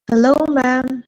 Hello, ma'am.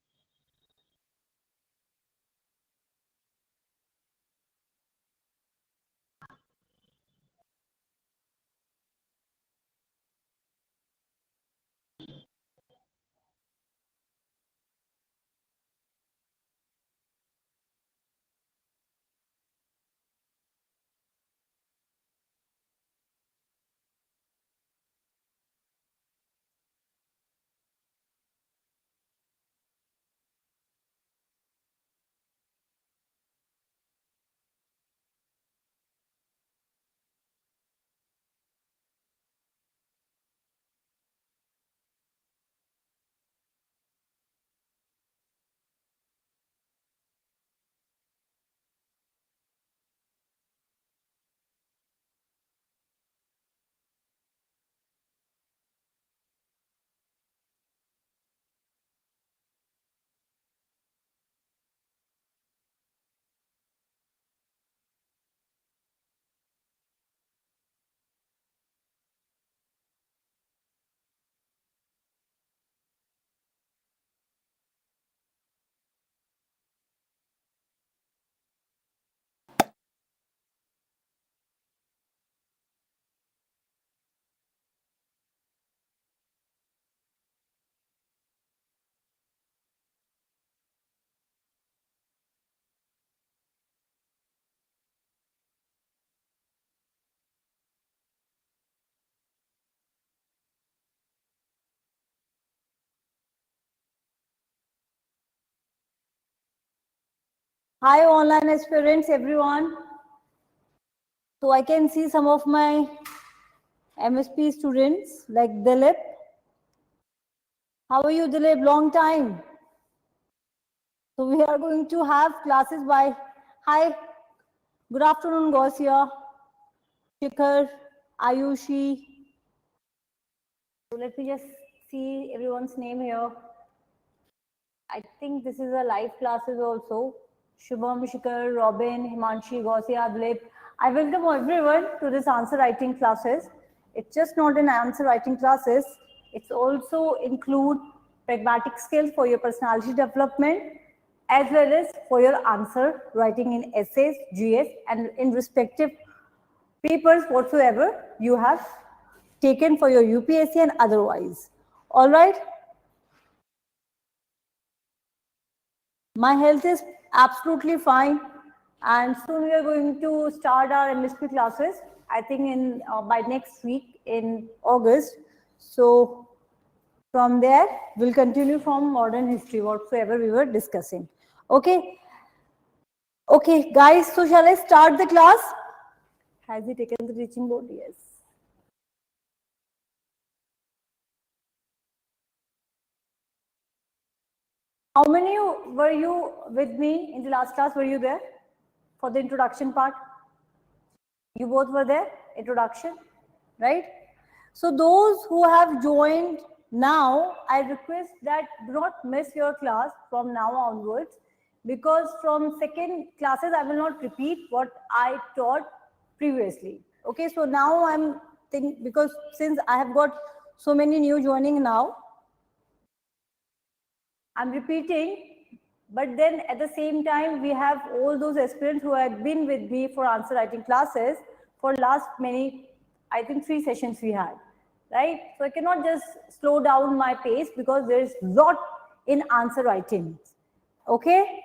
Hi, online aspirants, everyone. So I can see some of my MSP students like Dilip. How are you, Dilip? Long time. So we are going to have classes by, hi, good afternoon, Gausia, Shikhar, Ayushi. So let me just see everyone's name here. I think this is a live classes also. Shubham, Shikhar, Robin, Himanshi, Gausia, Dilip. I welcome everyone to this answer writing classes. It's just not an answer writing classes. It's also include pragmatic skills for your personality development as well as for your answer writing in essays, GS and in respective papers whatsoever you have taken for your UPSC and otherwise. All right. My health is absolutely fine, and soon we are going to start our MSP classes. I think in by next week in August. So from there we'll continue from modern history whatsoever we were discussing. Okay, okay, guys. So shall I start the class? Has he taken the teaching board? Yes. How many were you with me in the last class? Were you there for the introduction part? You both were there, introduction, right? So those who have joined now, I request that do not miss your class from now onwards, because from second classes, I will not repeat what I taught previously. Okay, so now I'm thinking, because since I have got so many new joining now, I'm repeating, but then at the same time, we have all those aspirants who have been with me for answer writing classes for last many, I think 3 sessions we had, right? So I cannot just slow down my pace because there is lot in answer writing. Okay?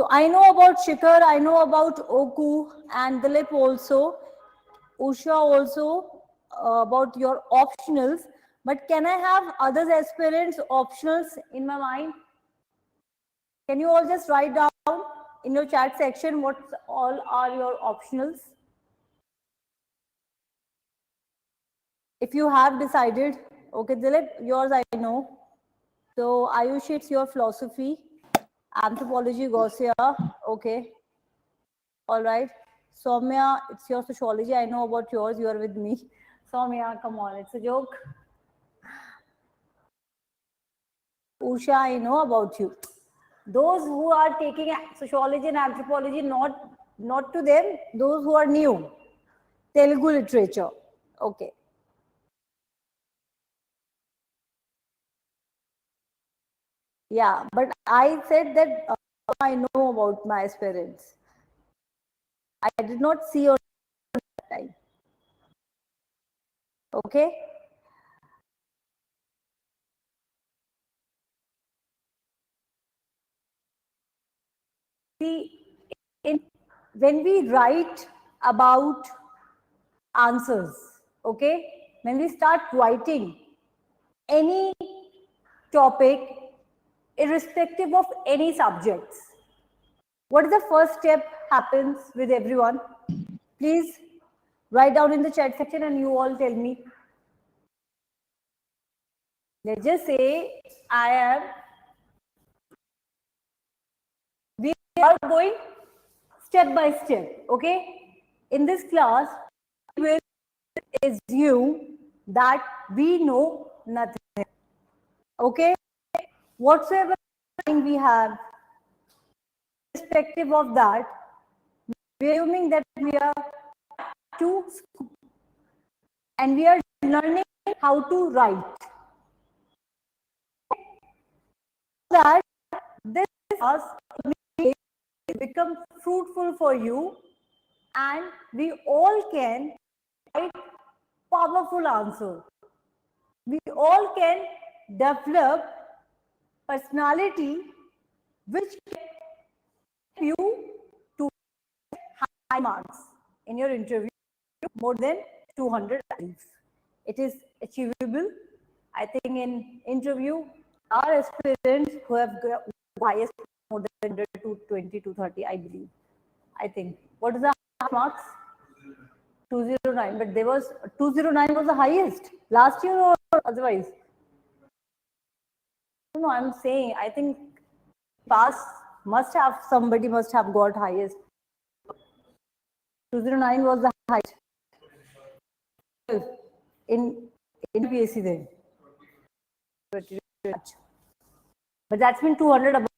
So I know about Shikhar, I know about Oku and Dilip also, Usha also, about your optionals. But can I have others aspirants optionals in my mind? Can you all just write down in your chat section what all are your optionals? If you have decided, okay, Dilip, yours I know. So Ayush, it's your philosophy, anthropology, Gausia, okay. All right. Soumya, it's your sociology. I know about yours. You are with me. Soumya, come on, it's a joke. Usha, I know about you. Those who are taking sociology and anthropology, not to them, those who are new. Telugu literature. Okay. Yeah, but I said that I know about my aspirants. I did not see on that time. Okay. See, when we write about answers, okay, when we start writing any topic, irrespective of any subjects, what is the first step happens with everyone? Please write down in the chat section and you all tell me. Let's just say we are going step by step, okay? In this class, we will assume that we know nothing, okay? Whatsoever we have, irrespective of that, we are assuming that we are to school and we are learning how to write. That this class will become fruitful for you and we all can write powerful answer. We all can develop personality which help you to high marks in your interview, more than 200 times. It is achievable. I think in interview, our aspirants who have got highest more than 220 to 30, I believe. I think. What is the marks? 209. But there was 209 was the highest last year or otherwise. No, I'm saying I think pass must have somebody must have got highest. 209 was the highest in UPSC then. But that's been 200 above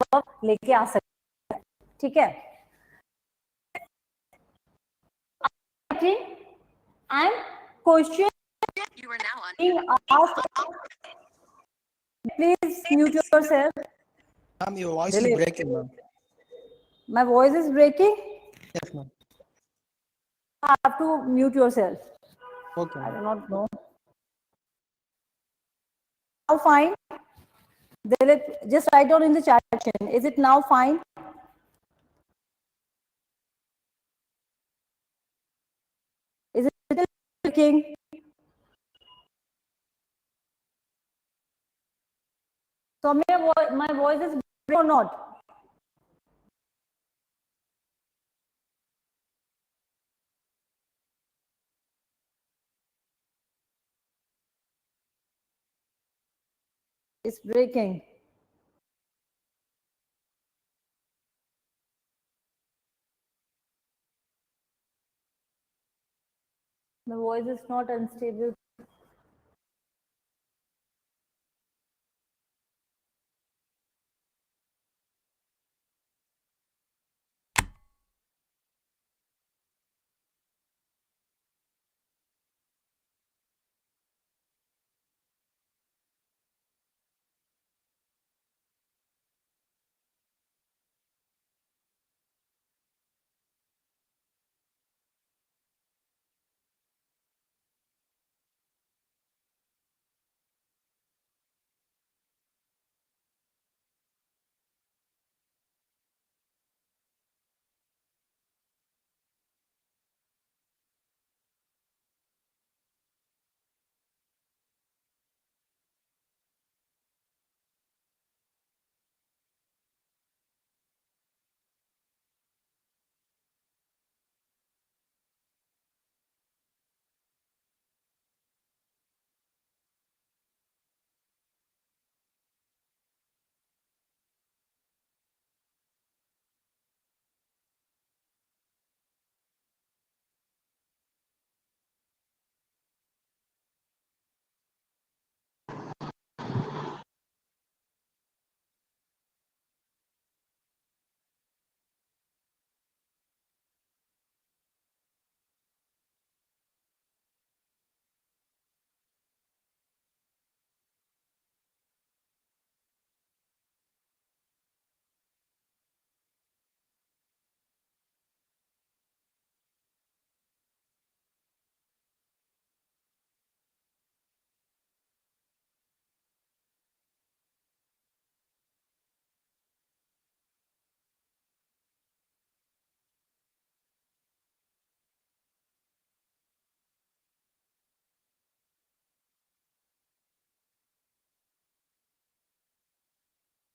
लेके आ सकते हैं, ठीक है? And question you are now being asked. Please mute yourself. Ma'am, your voice is breaking, ma'am. My voice is breaking. Yes, ma'am. I have to mute yourself. Okay. I do not know. Now fine. Just write down in the chat section. Is it now fine? Is it still breaking? So my voice is breaking or not? It's breaking. The voice is not unstable.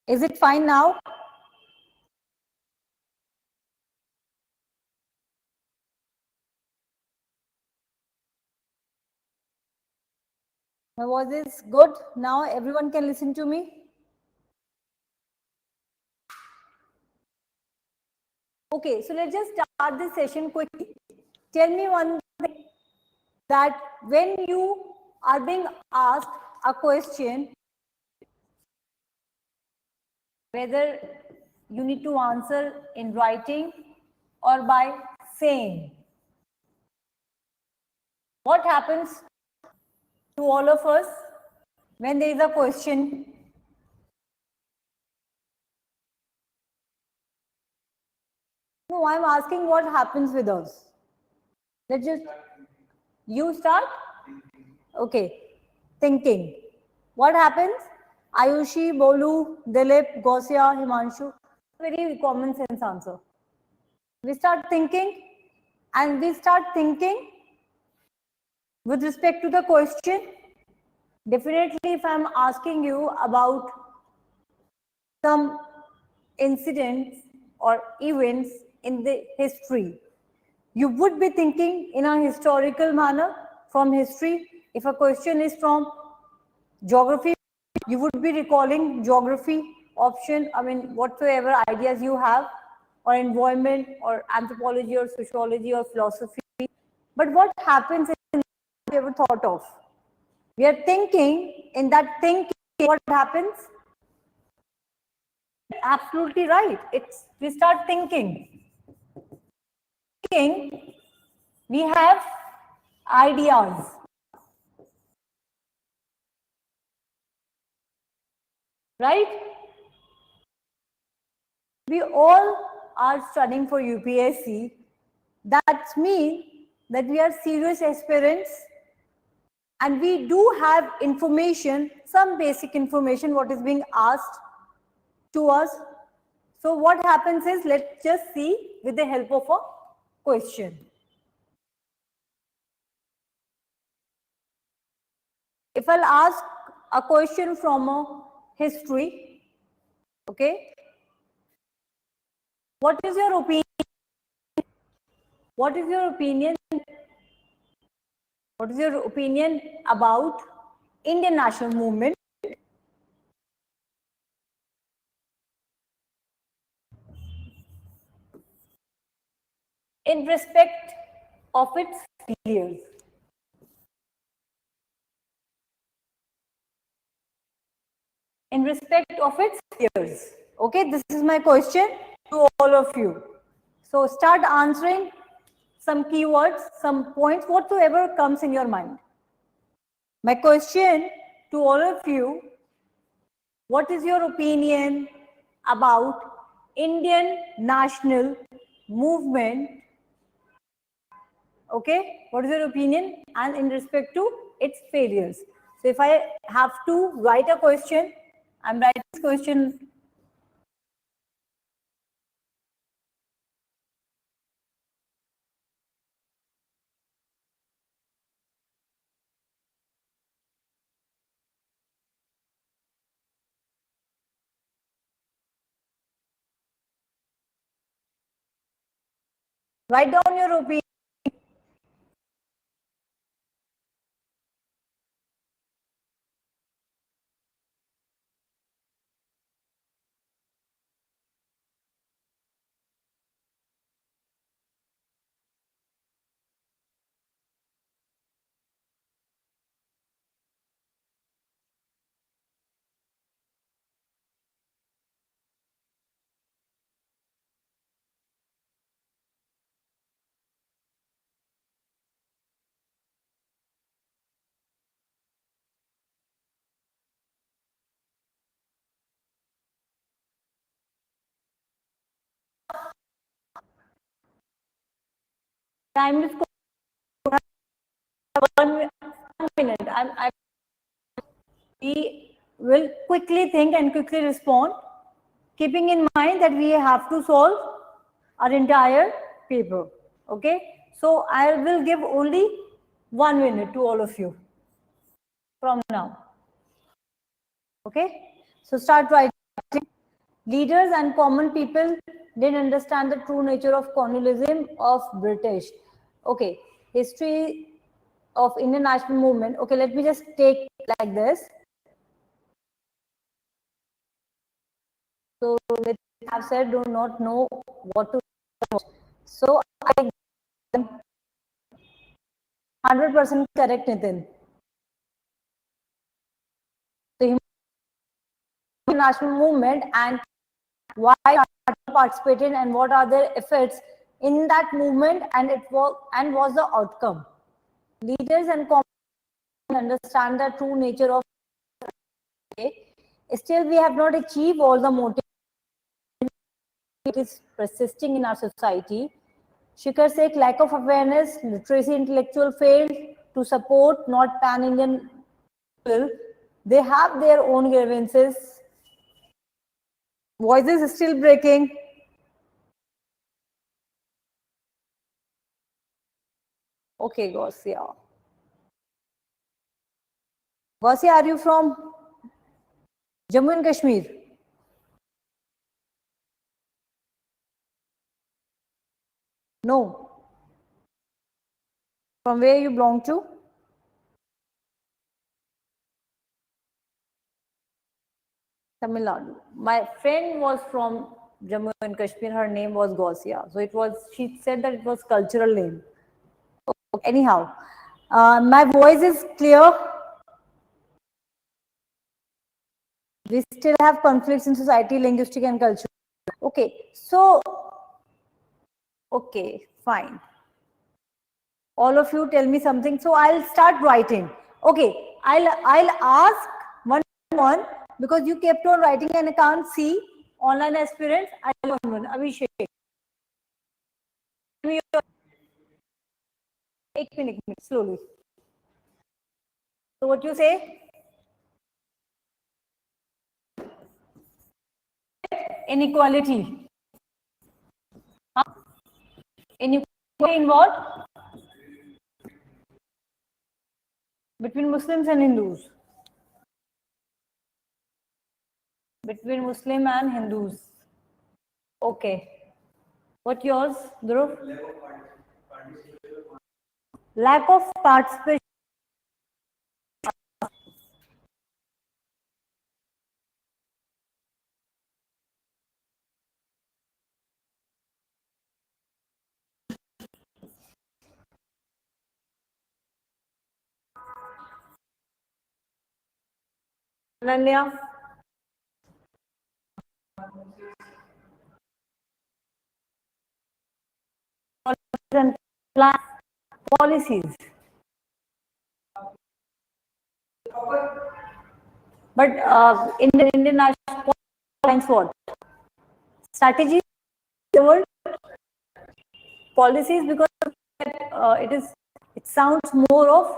Is it fine now? My voice is good. Now everyone can listen to me. Okay, so let's just start this session quickly. Tell me one thing, that when you are being asked a question, whether you need to answer in writing or by saying, what happens to all of us when there is a question? No, I'm asking what happens with us. Let's just, you start? Okay, thinking. What happens? Ayushi, Bolu, Dilip, Gausia, Himanshu. Very common sense answer. We start thinking, and we start thinking with respect to the question. Definitely, if I'm asking you about some incidents or events in the history, you would be thinking in a historical manner from history. If a question is from geography, you would be recalling geography option, I mean, whatsoever ideas you have, or environment, or anthropology, or sociology, or philosophy. But what happens in we ever thought of? We are thinking, in that thinking, what happens? Absolutely right. It's, we start thinking. Thinking, we have ideas. Right? We all are studying for UPSC. That means that we are serious aspirants, and we do have information, some basic information, what is being asked to us. So what happens is, let's just see with the help of a question. If I'll ask a question from a history, okay, what is your opinion? What is your opinion? What is your opinion about Indian national movement? In respect of its failures. In respect of its failures. Okay, this is my question to all of you. So start answering some keywords, some points, whatsoever comes in your mind. My question to all of you, what is your opinion about Indian national movement? Okay, what is your opinion, and in respect to its failures? So if I have to write a question, I'm writing this question. Write down your opinion. Time is 1 minute. We will quickly think and quickly respond, keeping in mind that we have to solve our entire paper. Okay, so I will give only 1 minute to all of you from now. Okay, so start writing. Leaders and common people didn't understand the true nature of colonialism of British. Okay, history of Indian national movement. Okay, let me just take like this. So they have said do not know what to do. So I 100% correct, Nitin. The national movement and why participated and what are their effects in that movement, and it was the outcome. Leaders and understand the true nature of. Still, we have not achieved all the motive. It is persisting in our society. Shikhar said lack of awareness, literacy, intellectual failed to support not pan-Indian people. They have their own grievances. Voices is still breaking. Okay, Gausia. Gausia, are you from Jammu and Kashmir? No. From where you belong to? Tamil Nadu. My friend was from Jammu and Kashmir. Her name was Gausia. So it was, she said that it was cultural name. Okay, anyhow, my voice is clear. We still have conflicts in society, linguistic and cultural. Okay, so, okay, fine. All of you tell me something. So I'll start writing. Okay, I'll ask one because you kept on writing and I can't see online aspirants. I'll one. Abhishek. एक minute, slowly. So what you say? Inequality. Huh? Inequality in what? Between Muslims and Hindus. Between Muslim and Hindus. Okay. What yours, Dhruv? Lack of participation. Ananya? Policies. But in the Indian national policies, what? Strategies, the word policies, because it sounds more of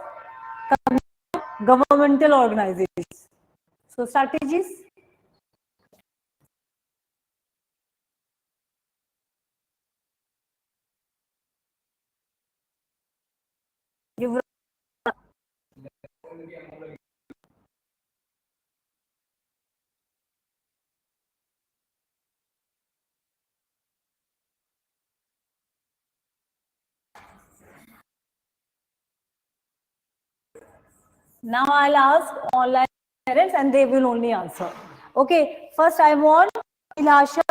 governmental organizations. So strategies. Now I'll ask online parents and they will only answer. Okay, first I want Abhilasha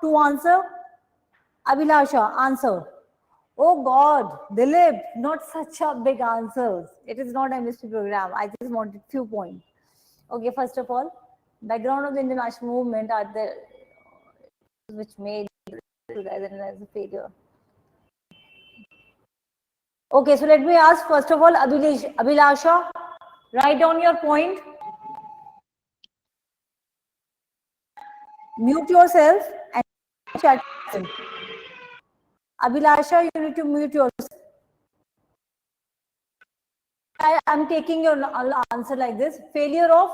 to answer. Abhilasha, answer. Oh God, Dilip, not such a big answers. It is not a MSc program. I just wanted few points. Okay, first of all, background of the Indian national movement are the which made as a failure. Okay, so let me ask first of all, Abhilasha, write down your point. Mute yourself and chat. Abhilasha, you need to mute yourself. I'm taking your answer like this. Failure of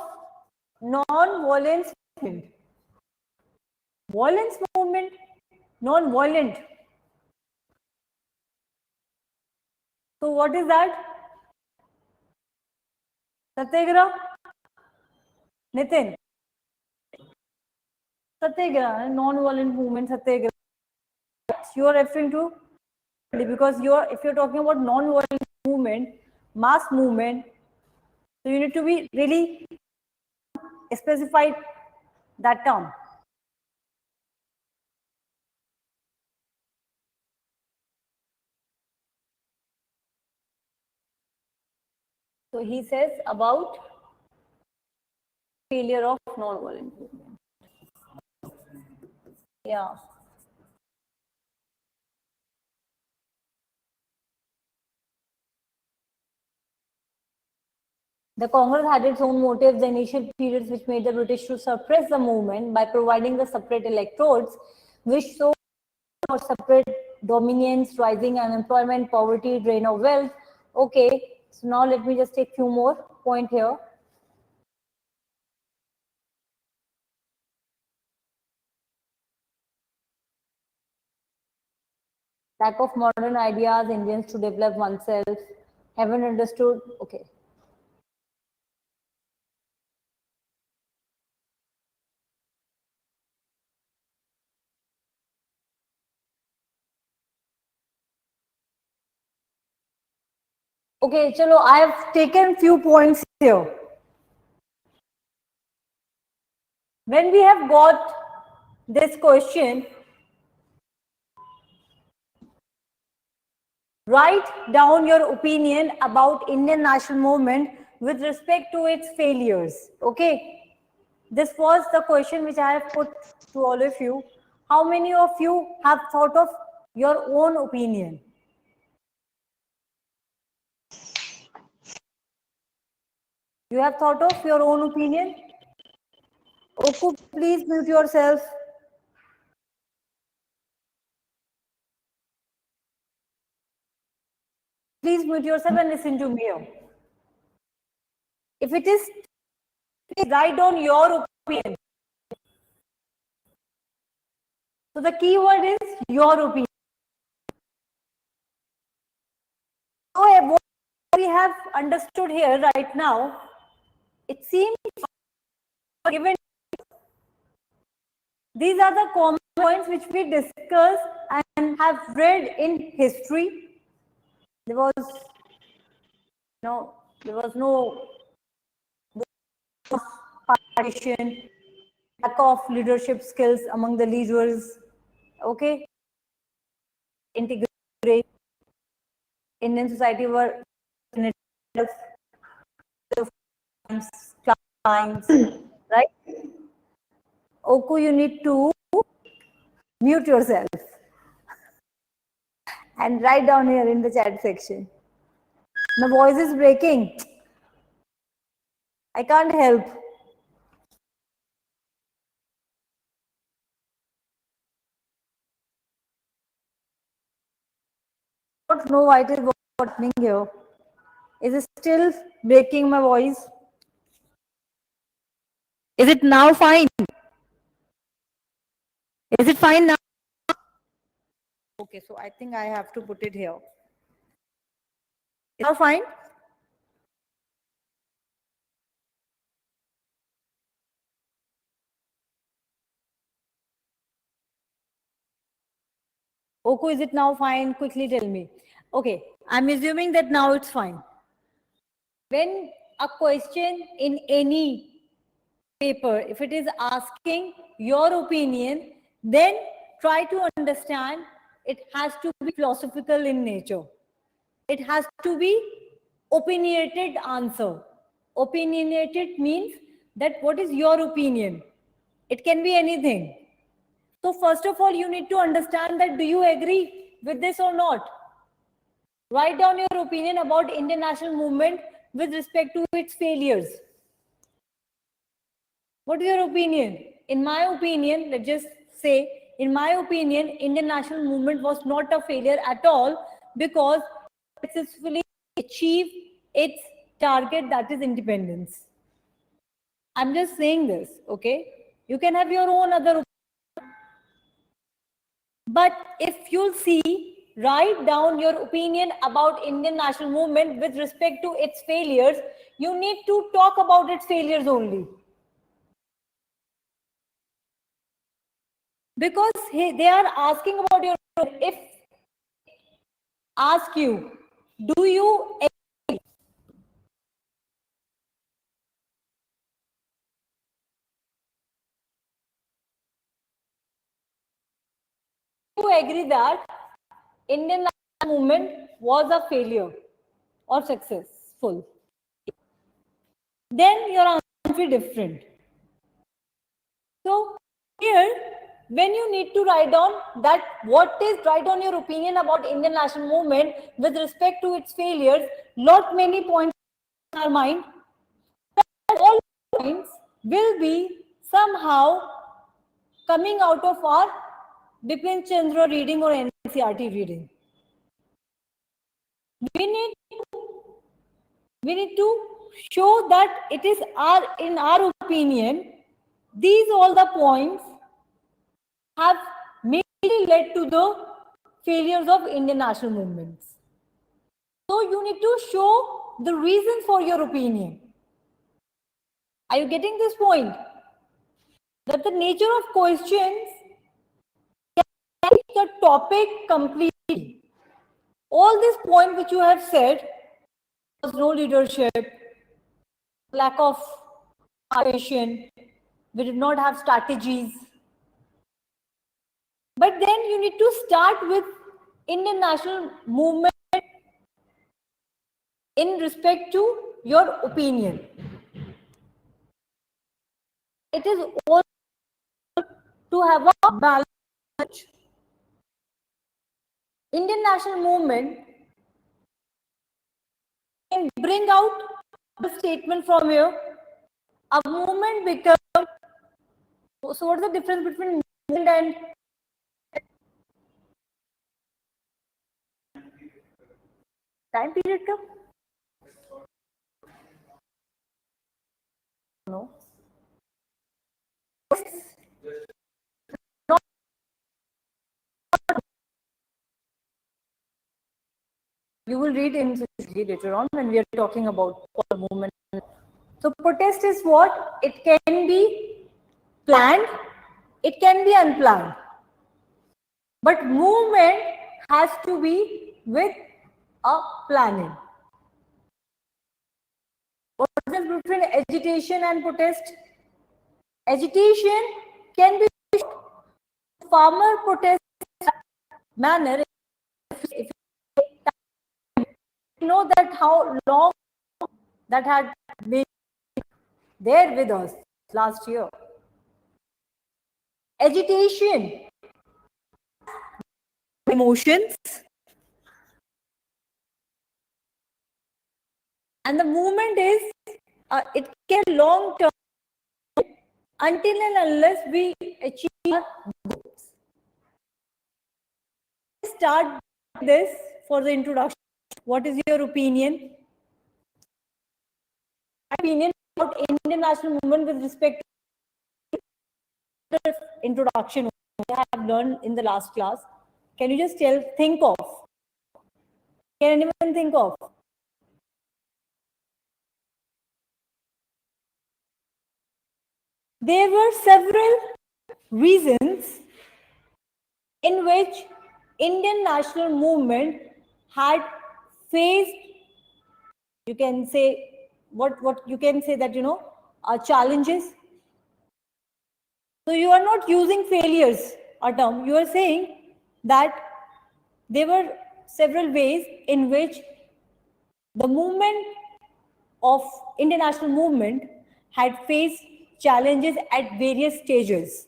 non-violence movement. Violence movement, non-violent. So what is that? Satyagraha? Nitin? Satyagraha, non-violent movement, Satyagraha. You are referring to, because if you're talking about non-violent movement, mass movement, so you need to be really specified that term. So he says about failure of non-violent movement. Yeah. The Congress had its own motives, the initial periods which made the British to suppress the movement by providing the separate electrodes, which saw separate dominance, rising unemployment, poverty, drain of wealth. Okay, so now let me just take few more point here. Lack of modern ideas, Indians to develop oneself, haven't understood. Okay. Okay, chalo, I have taken few points here. When we have got this question, write down your opinion about Indian national movement with respect to its failures. Okay. This was the question which I have put to all of you. How many of you have thought of your own opinion? You have thought of your own opinion? Oku, please mute yourself. Please mute yourself and listen to me. If it is, please write down your opinion. So the key word is your opinion. So what we have understood here right now, it seems given these are the common points which we discussed and have read in history. There was no partition, lack of leadership skills among the leaders. Okay, integrate Indian society were times, right? Oku, you need to mute yourself and write down here in the chat section. My voice is breaking. I can't help. I don't know why it is happening here. Is it still breaking my voice? Is it now fine? Is it fine now? Okay, so I think I have to put it here. Is it now fine? Oku, is it now fine? Quickly tell me. Okay, I'm assuming that now it's fine. When a question in any paper, if it is asking your opinion, then try to understand it has to be philosophical in nature. It has to be opinionated answer. Opinionated means that what is your opinion? It can be anything. So first of all, you need to understand that do you agree with this or not? Write down your opinion about Indian national movement with respect to its failures. What is your opinion? In my opinion, let's just say, in my opinion, Indian national movement was not a failure at all because it successfully achieved its target, that is independence. I'm just saying this, okay? You can have your own other opinion. But if you'll see, write down your opinion about Indian national movement with respect to its failures. You need to talk about its failures only. Because they are asking about your, if ask you, do you agree that Indian national movement was a failure or successful? Then your answer will be different. So here, when you need to write down that write down your opinion about Indian national movement with respect to its failures, lot many points in our mind. All points will be somehow coming out of our Bipin Chandra reading or NCERT reading. We need to show that it is in our opinion, these all the points have mainly led to the failures of Indian national movements. So you need to show the reasons for your opinion. Are you getting this point? That the nature of questions can be the topic completely. All these points which you have said, was no leadership, lack of participation, we did not have strategies. But then you need to start with Indian national movement in respect to your opinion. It is all to have a balance. Indian national movement can bring out the statement from here. A movement becomes. So what's the difference between movement and time period? No. You will read in later on when we are talking about movement. So protest is what? It can be planned, it can be unplanned. But movement has to be with a planning. What is the difference between agitation and protest? Agitation can be farmer protest manner. If you know that how long that had been there with us last year. Agitation, emotions, and the movement is it can long term until and unless we achieve our goals. Start this for the introduction. What is your opinion? Opinion about Indian national movement with respect to the introduction I have learned in the last class. Can you just think of? Can anyone think of? There were several reasons in which Indian national movement had faced, you can say, what you can say that, challenges. So you are not using failures a term. You are saying that there were several ways in which the movement of Indian national movement had faced challenges at various stages.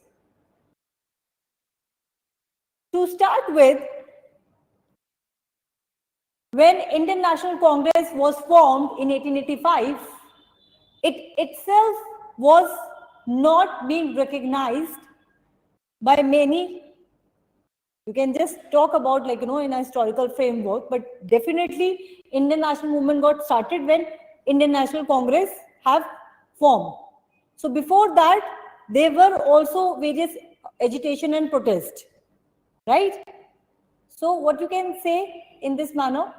To start with, when Indian National Congress was formed in 1885, it itself was not being recognized by many. You can just talk about in a historical framework, but definitely Indian national movement got started when Indian National Congress have formed. So before that, there were also various agitation and protest, right? So what you can say in this manner?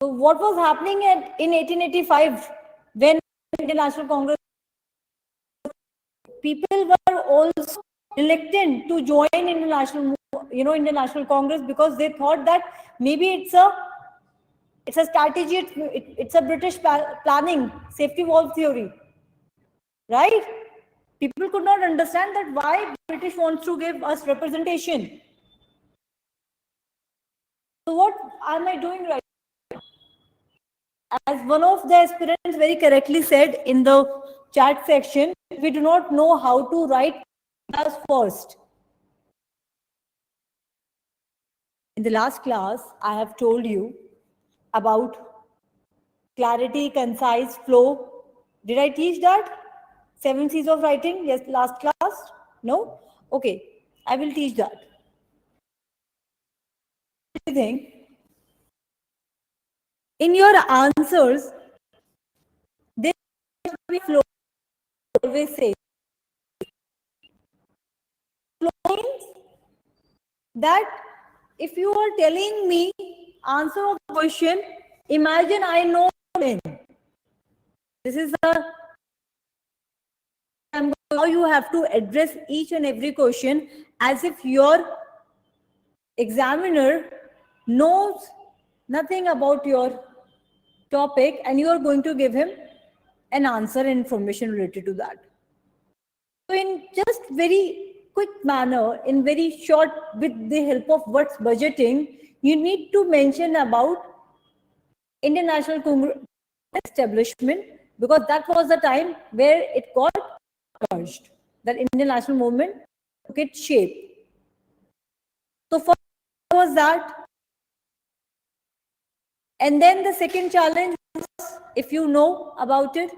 So what was happening in 1885 when Indian National Congress? people were also reluctant to join international, international Congress, because they thought that maybe it's a strategy, it's a British planning, safety valve theory, right? People could not understand that why British wants to give us representation. So what am I doing right? As one of the aspirants very correctly said in the chat section, we do not know how to write first. In the last class, I have told you about clarity, concise, flow. Did I teach that? 7 C's of writing? Yes, last class? No? Okay, I will teach that. In your answers, there should be flow. Always say. Flow means that if you are telling me answer of the question, imagine I know it. This is how you have to address each and every question as if your examiner knows nothing about your topic and you are going to give him an answer and information related to that. So in just very quick manner, in very short, with the help of what's budgeting, you need to mention about Indian National Congress establishment, because that was the time where it got merged, that Indian national movement took its shape. So first was that, and then the second challenge was, if you know about it,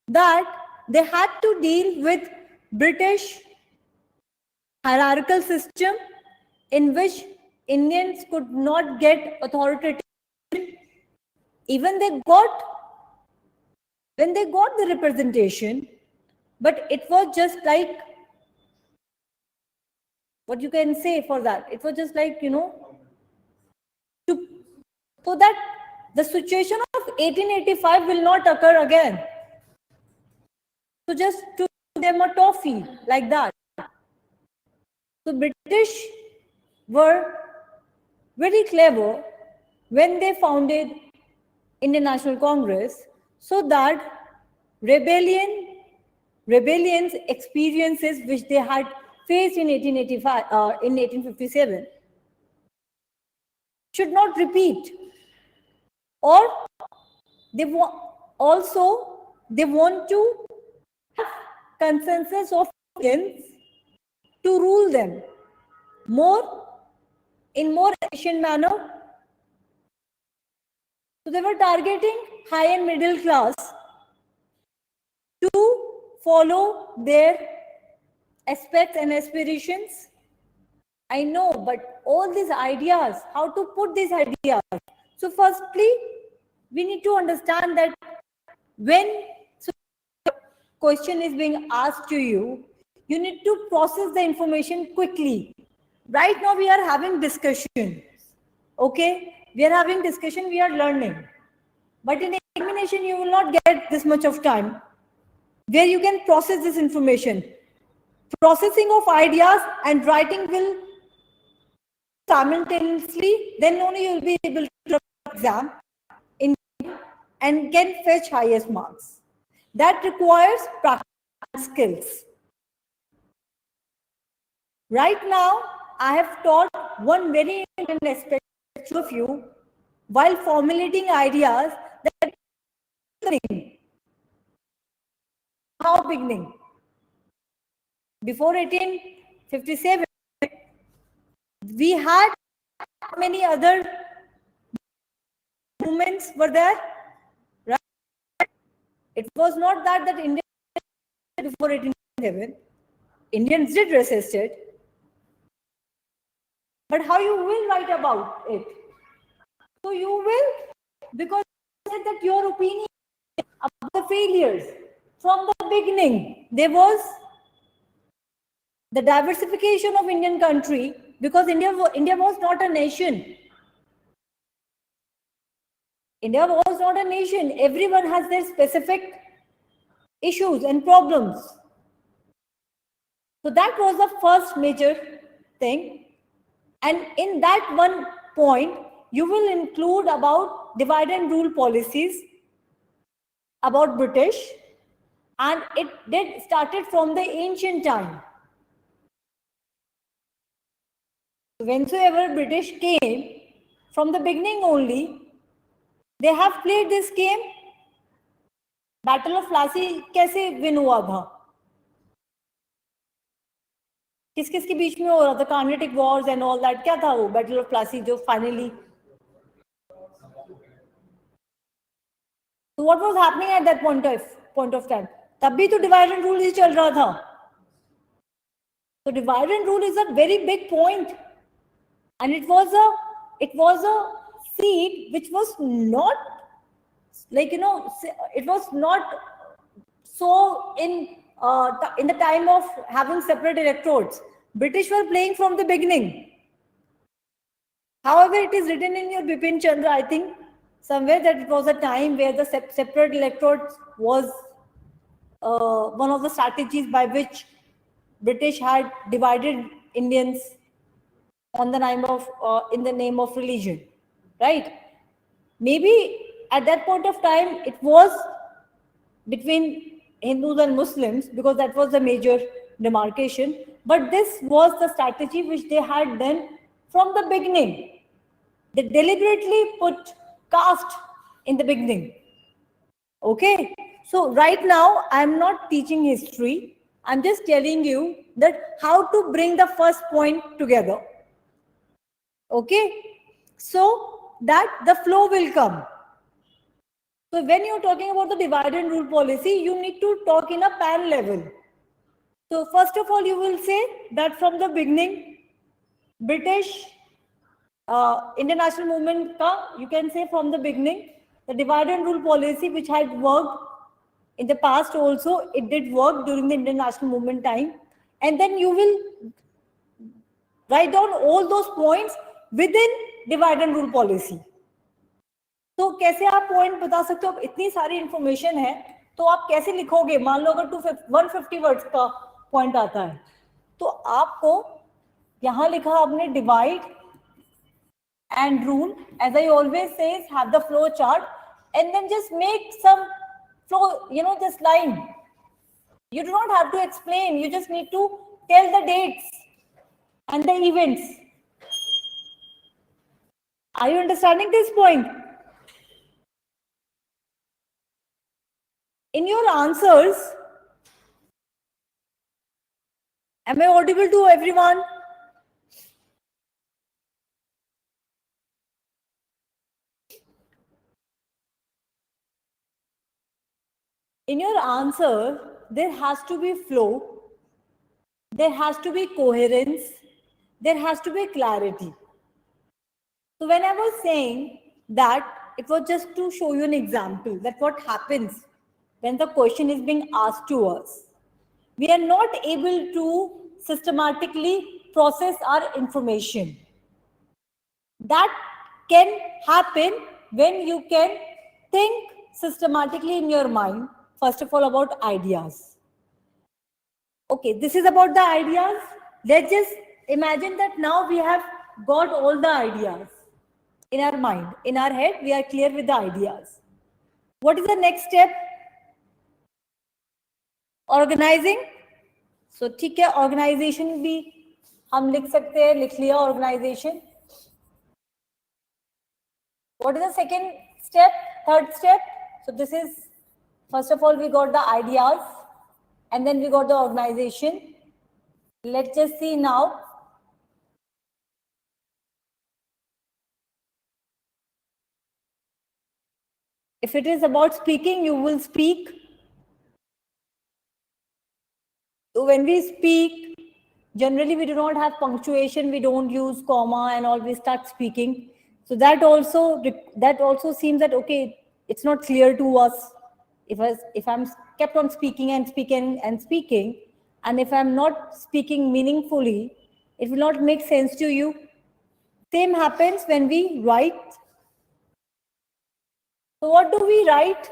that they had to deal with British hierarchical system in which Indians could not get authoritative. Even when they got the representation, but it was just like, what you can say for that? It was just like, so that the situation of 1885 will not occur again. So just to give them a toffee like that. So British were very clever when they founded Indian National Congress, so that rebellions experiences which they had faced in 1885, in 1857 should not repeat. Or they want to have consensus of Indians to rule them in more efficient manner. So they were targeting high and middle class to follow their aspects and aspirations. I know, but all these ideas, how to put these ideas? So firstly, we need to understand that when question is being asked to you, you need to process the information quickly. Right now we are having discussion. Okay? We are having discussion, we are learning. But in examination, you will not get this much of time where you can process this information. Processing of ideas and writing will simultaneously, then only you will be able to exam and can fetch highest marks. That requires practical skills. Right now, I have taught one very important aspect of you while formulating ideas. That how beginning? Before 1857, we had many other movements were there, right? It was not that India before 1857, Indians did resist it, but how you will write about it? So you will, because you said that your opinion about the failures from the beginning, there was the diversification of Indian country, because India was not a nation. India was not a nation. Everyone has their specific issues and problems. So that was the first major thing. And in that one point, you will include about divide and rule policies, about British, and it did started from the ancient time. Whensoever British came, from the beginning only, they have played this game. Battle of Plassey कैसे win हुआ था? किस किस के बीच में हो रहा था? Carnatic wars and all that. क्या था वो Battle of Plassey जो finally? So what was happening at that point of time? तब भी तो divide and rule ही चल रहा था. So divide and rule is a very big point, and it was a seat which was not like it was not so in the time of having separate electrodes. British were playing from the beginning. However, it is written in your Bipin Chandra, I think, somewhere that it was a time where the separate electrodes was one of the strategies by which British had divided Indians on the name of in the name of religion, right? Maybe at that point of time it was between Hindus and Muslims because that was the major demarcation. But this was the strategy which they had done from the beginning. They deliberately put caste in the beginning. Okay, so right now I'm not teaching history. I'm just telling you that how to bring the first point together. Okay, so that the flow will come. So when you're talking about the divide and rule policy, you need to talk in a pan level. So first of all, you will say that from the beginning, British Indian national movement you can say from the beginning, the divide and rule policy which had worked in the past also, it did work during the Indian national movement time. And then you will write down all those points within divide and rule policy. तो कैसे आप point बता सकते हो? इतनी सारी information है तो आप कैसे लिखोगे? मान लो अगर 150 वर्ड्स का पॉइंट आता है तो आपको यहां लिखा आपने divide and rule, as I always says have the flow chart and then just make some flow, just line. You do not have to explain, you just need to tell the dates and the events. Are you understanding this point? In your answers, am I audible to everyone? In your answer, there has to be flow, there has to be coherence, there has to be clarity. So when I was saying that, it was just to show you an example that what happens when the question is being asked to us. We are not able to systematically process our information. That can happen when you can think systematically in your mind, first of all, about ideas. Okay, this is about the ideas. Let's just imagine that now we have got all the ideas in our mind, in our head, we are clear with the ideas. What is the next step? Organizing. So ठीक है, organization भी हम लिख सकते हैं, लिख लिया organization. What is the second step? Third step? So this is, first of all, we got the ideas and then we got the organization. Let's just see now. If it is about speaking, you will speak. So when we speak, generally we do not have punctuation, we don't use comma and all, we start speaking. So that also seems that, okay, it's not clear to us. If I'm kept on speaking and speaking and speaking, and if I'm not speaking meaningfully, it will not make sense to you. Same happens when we write. So what do we write?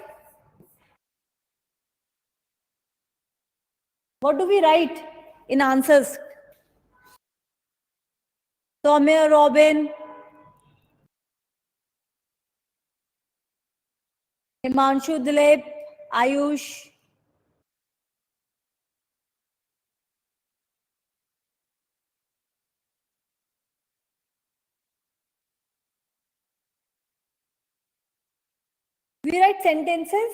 What do we write in answers? Soumya, Robin, Himanshu, Dilip, Ayush. We write sentences.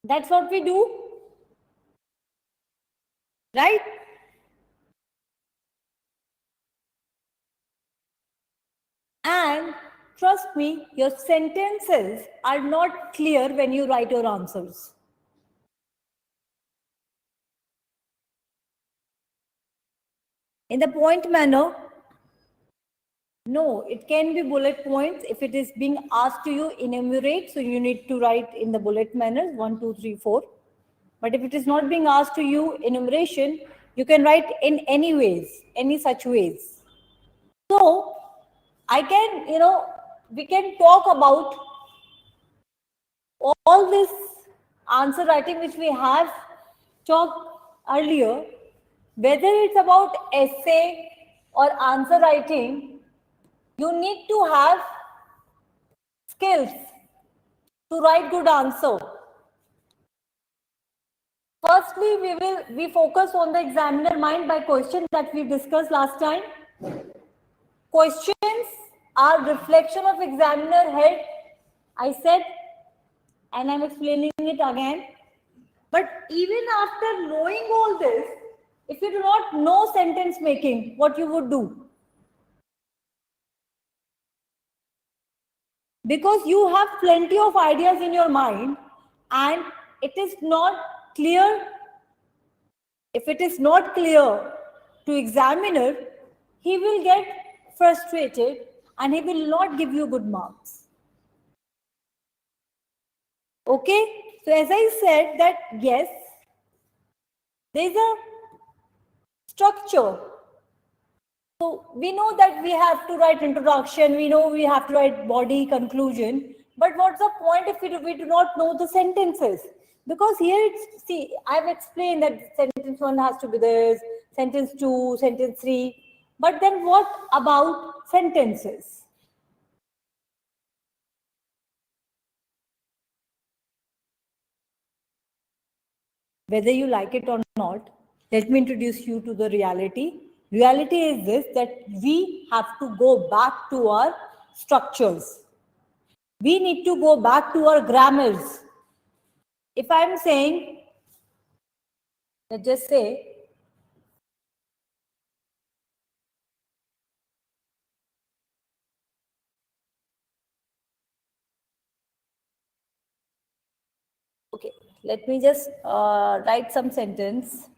That's what we do, right? And trust me, your sentences are not clear when you write your answers. In the point manner, no, it can be bullet points. If it is being asked to you enumerate, so you need to write in the bullet manners 1, 2, 3, 4. But if it is not being asked to you enumeration, you can write in any ways, any such ways. So I can, we can talk about all this answer writing which we have talked earlier, whether it's about essay or answer writing, you need to have skills to write good answer. Firstly, we focus on the examiner mind by question that we discussed last time. Questions are reflection of examiner head, I said, and I'm explaining it again. But even after knowing all this, if you do not know sentence making, what you would do? Because you have plenty of ideas in your mind and it is not clear. If it is not clear to examiner, he will get frustrated and he will not give you good marks. Okay, so as I said that yes, there is a structure. So we know that we have to write introduction, we know we have to write body, conclusion, but what's the point if we do not know the sentences? Because here it's, see, I've explained that sentence 1 has to be this, sentence 2, sentence 3, but then what about sentences? Whether you like it or not, let me introduce you to the reality. Reality is this, that we have to go back to our structures. We need to go back to our grammars. If I'm saying, let's just say, okay, let me just write some sentence.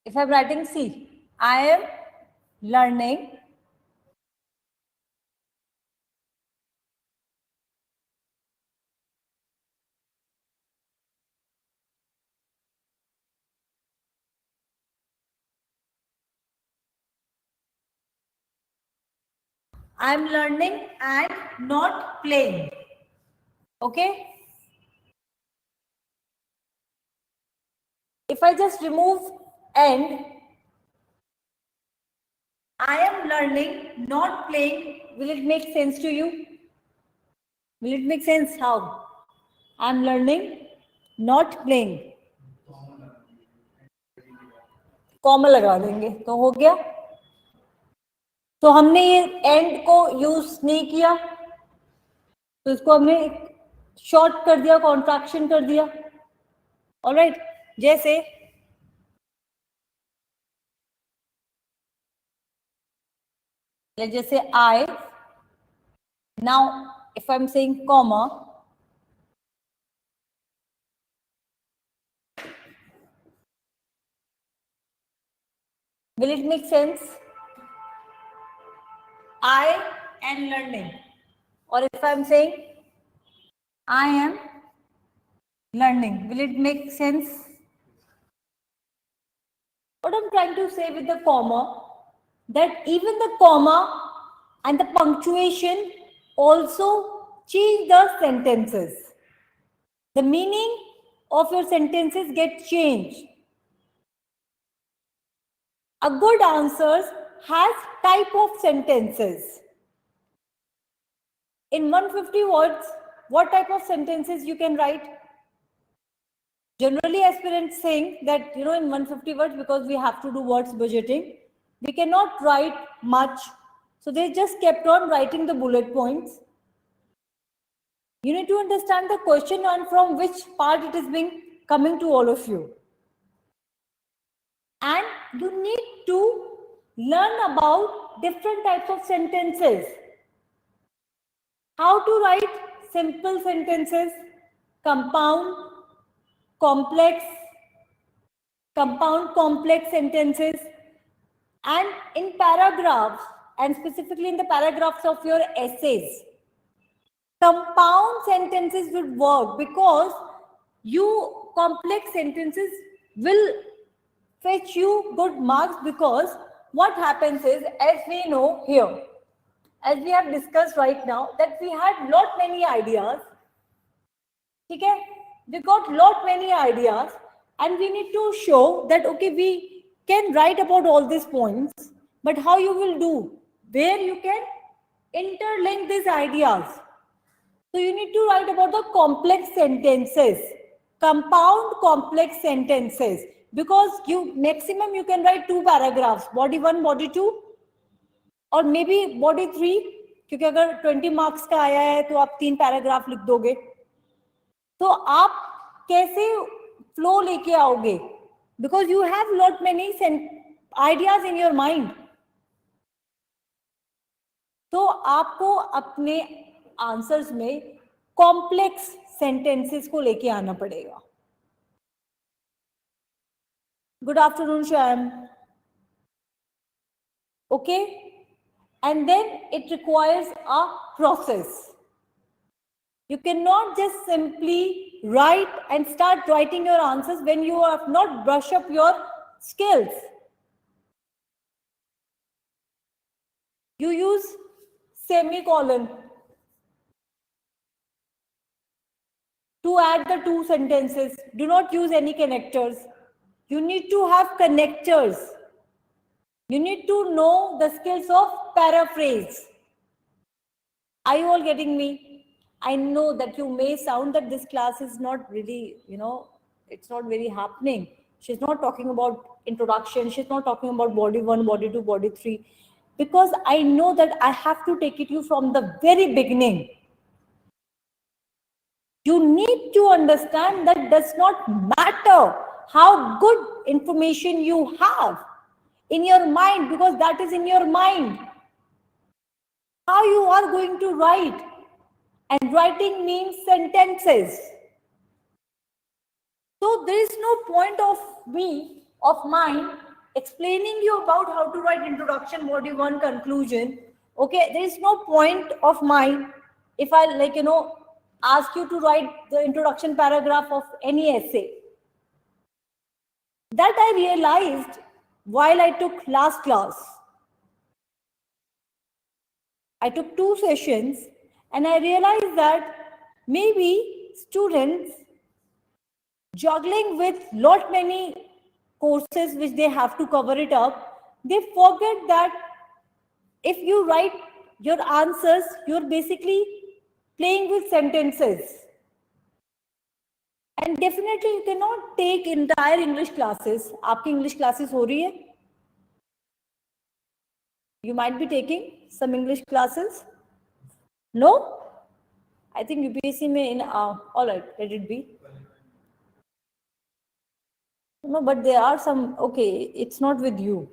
If I'm writing C, I am learning I'm learning and not playing. Okay? If I just remove and, I am learning, not playing, will it make sense to you? Will it make sense? How? I'm learning, not playing. Comma लगा देंगे तो हो गया. तो हमने ये and को use नहीं किया, तो इसको हमने शॉर्ट कर दिया, कॉन्ट्रैक्शन कर दिया. ऑलराइट, जैसे let's say I, now if I'm saying comma, Will it make sense? I am learning. Or if I'm saying I am learning, will it make sense? What I'm trying to say with the comma, that even the comma and the punctuation also change the sentences. The meaning of your sentences get changed. A good answer has type of sentences. In 150 words, what type of sentences you can write? Generally, aspirants think that, in 150 words, because we have to do words budgeting, we cannot write much. So they just kept on writing the bullet points. You need to understand the question and from which part it is being coming to all of you. And you need to learn about different types of sentences. How to write simple sentences, compound, complex sentences, and in paragraphs, and specifically in the paragraphs of your essays. Compound sentences would work because complex sentences will fetch you good marks, because what happens is, as we know here, as we have discussed right now, that we had lot many ideas. Okay? We got lot many ideas, and we need to show that, okay, we can write about all these points, but how you will do? Where you can interlink these ideas. So you need to write about the complex sentences, compound complex sentences, because maximum you can write 2 paragraphs, body 1, body 2, और may be body 3, क्योंकि अगर 20 marks का आया है तो आप 3 paragraph लिख दोगे. तो आप कैसे फ्लो लेके आओगे? Because you have lot many ideas in your mind. तो आपको अपने आंसर्स में कॉम्प्लेक्स सेंटेंसेस को लेके आना पड़ेगा. Good afternoon Shyam. Okay. And then it requires a process. You cannot just simply write and start writing your answers when you have not brushed up your skills. You use semicolon to add the 2 sentences. Do not use any connectors. You need to have connectors. You need to know the skills of paraphrase. Are you all getting me? I know that you may sound that this class is not really, it's not very happening. She's not talking about introduction. She's not talking about body 1, body 2, body 3. Because I know that I have to take it you from the very beginning. You need to understand that does not matter how good information you have in your mind, because that is in your mind. How you are going to write, and writing means sentences. So there is no point of mine explaining you about how to write introduction, body 1, conclusion. Okay, there is no point of mine if I ask you to write the introduction paragraph of any essay. That I realized while I took last class. I took 2 sessions, and I realized that maybe students juggling with lot many courses which they have to cover it up, they forget that if you write your answers, you're basically playing with sentences. And definitely you cannot take entire English classes. Aapki English classes ho rahi hai? You might be taking some English classes. No? I think UPSC may all right, let it be. No, but there are some, okay, it's not with you.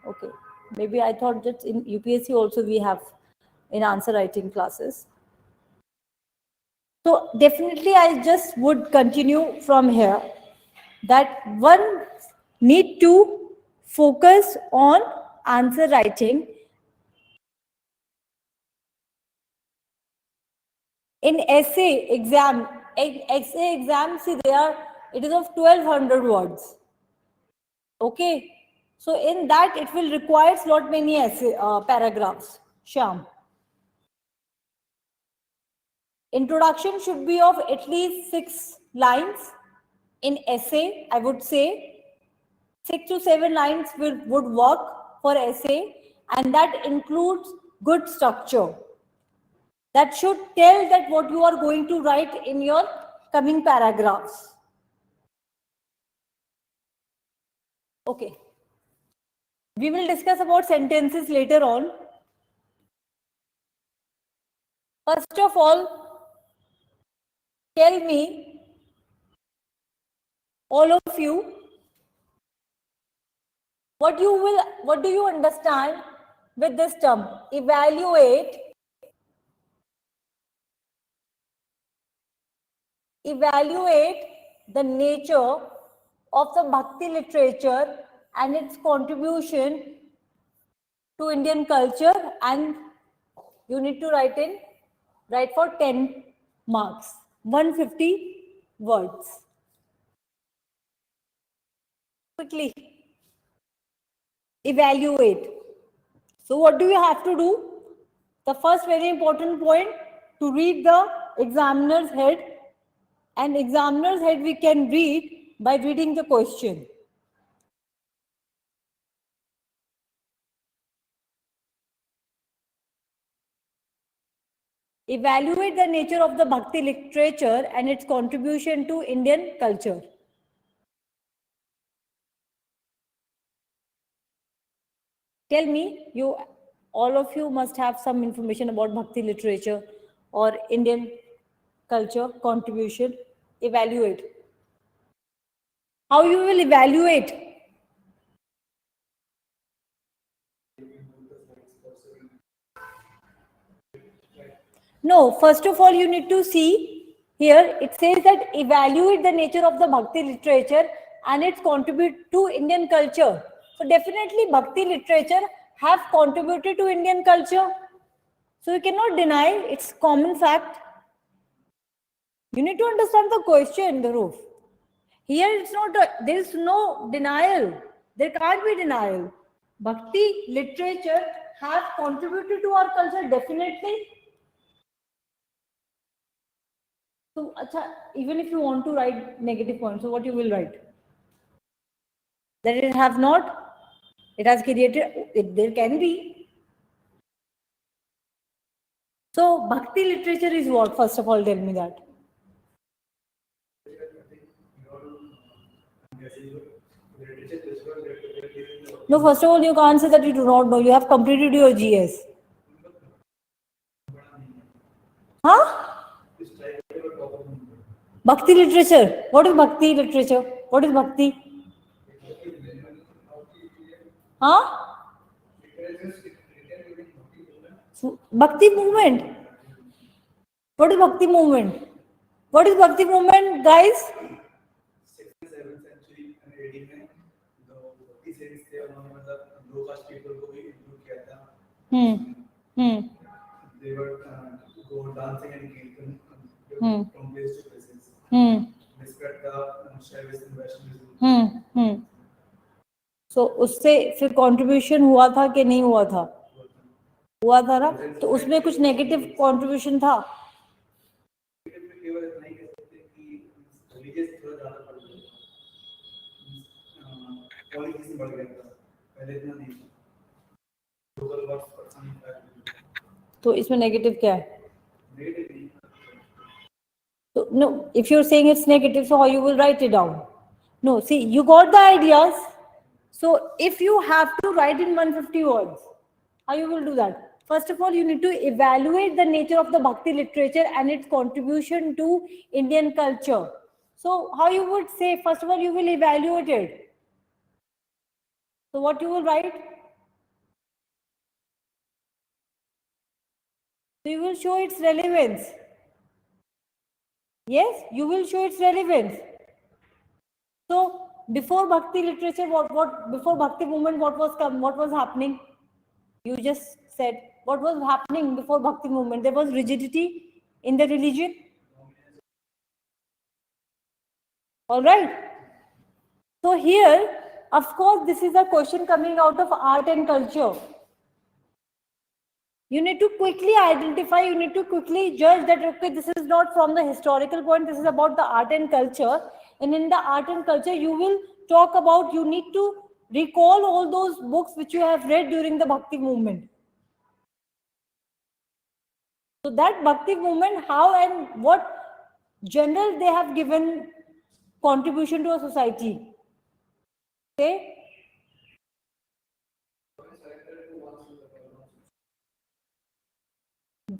Okay. Maybe I thought that in UPSC also we have in answer writing classes. So definitely I just would continue from here that one need to focus on answer writing. In essay exam, see it is of 1200 words. Okay. So in that it will require lot many essay paragraphs. Shyam. Introduction should be of at least 6 lines. In essay, I would say 6 to 7 lines would work for essay, and that includes good structure. That should tell that what you are going to write in your coming paragraphs. Okay. We will discuss about sentences later on. First of all, tell me, all of you, what do you understand with this term? Evaluate the nature of the Bhakti literature and its contribution to Indian culture, and you need to write for 10 marks, 150 words. Quickly. Evaluate. So what do you have to do? The first very important point, to read the examiner's head. And examiner's head we can read by reading the question. Evaluate the nature of the Bhakti literature and its contribution to Indian culture. Tell me, all of you must have some information about Bhakti literature or Indian culture contribution. Evaluate. How you will evaluate? No, first of all, you need to see here, it says that evaluate the nature of the Bhakti literature and its contribute to Indian culture. So definitely Bhakti literature have contributed to Indian culture. So you cannot deny, it's common fact. You need to understand the question, the roof. Here it's not, there is no denial. There can't be denial. Bhakti literature have contributed to our culture, definitely. So, even if you want to write negative points, so what you will write? That it have not, it has created, there can be. So, Bhakti literature is what? First of all, tell me that. No, first of all, you can't say that you do not know. You have completed your GS. Huh? Bhakti literature. What is Bhakti literature? What is Bhakti? Huh? Bhakti movement. What is Bhakti movement? What is Bhakti movement, guys? 6th and 7th century AD में जो भक्ति सेविस थे उन्होंने मतलब दो caste people को भी include किया था. They were go dancing and kirtan from place to places. Despite the Shaivism and Vaishnavism. So उससे फिर contribution हुआ था कि नहीं हुआ था? हुआ था ना? तो उसमें कुछ negative contribution था? तो इसमें नेगेटिव क्या है? So, no, if you're saying it's negative, so how you will write it down? No, see, you got the ideas. So if you have to write in 150 words, how you will do that? First of all, you need to evaluate the nature of the Bhakti literature and its contribution to Indian culture. So how you would say, first of all, you will evaluate it. So what you will write? So you will show its relevance. Yes, you will show its relevance. So before Bhakti literature, what before Bhakti movement, what was happening? You just said what was happening before Bhakti movement. There was rigidity in the religion. All right. So here, of course, this is a question coming out of art and culture. You need to quickly identify, you need to quickly judge that, okay, this is not from the historical point, this is about the art and culture. And in the art and culture, you will talk about, you need to recall all those books which you have read during the Bhakti movement. So that Bhakti movement, how and what general they have given contribution to a society. Okay?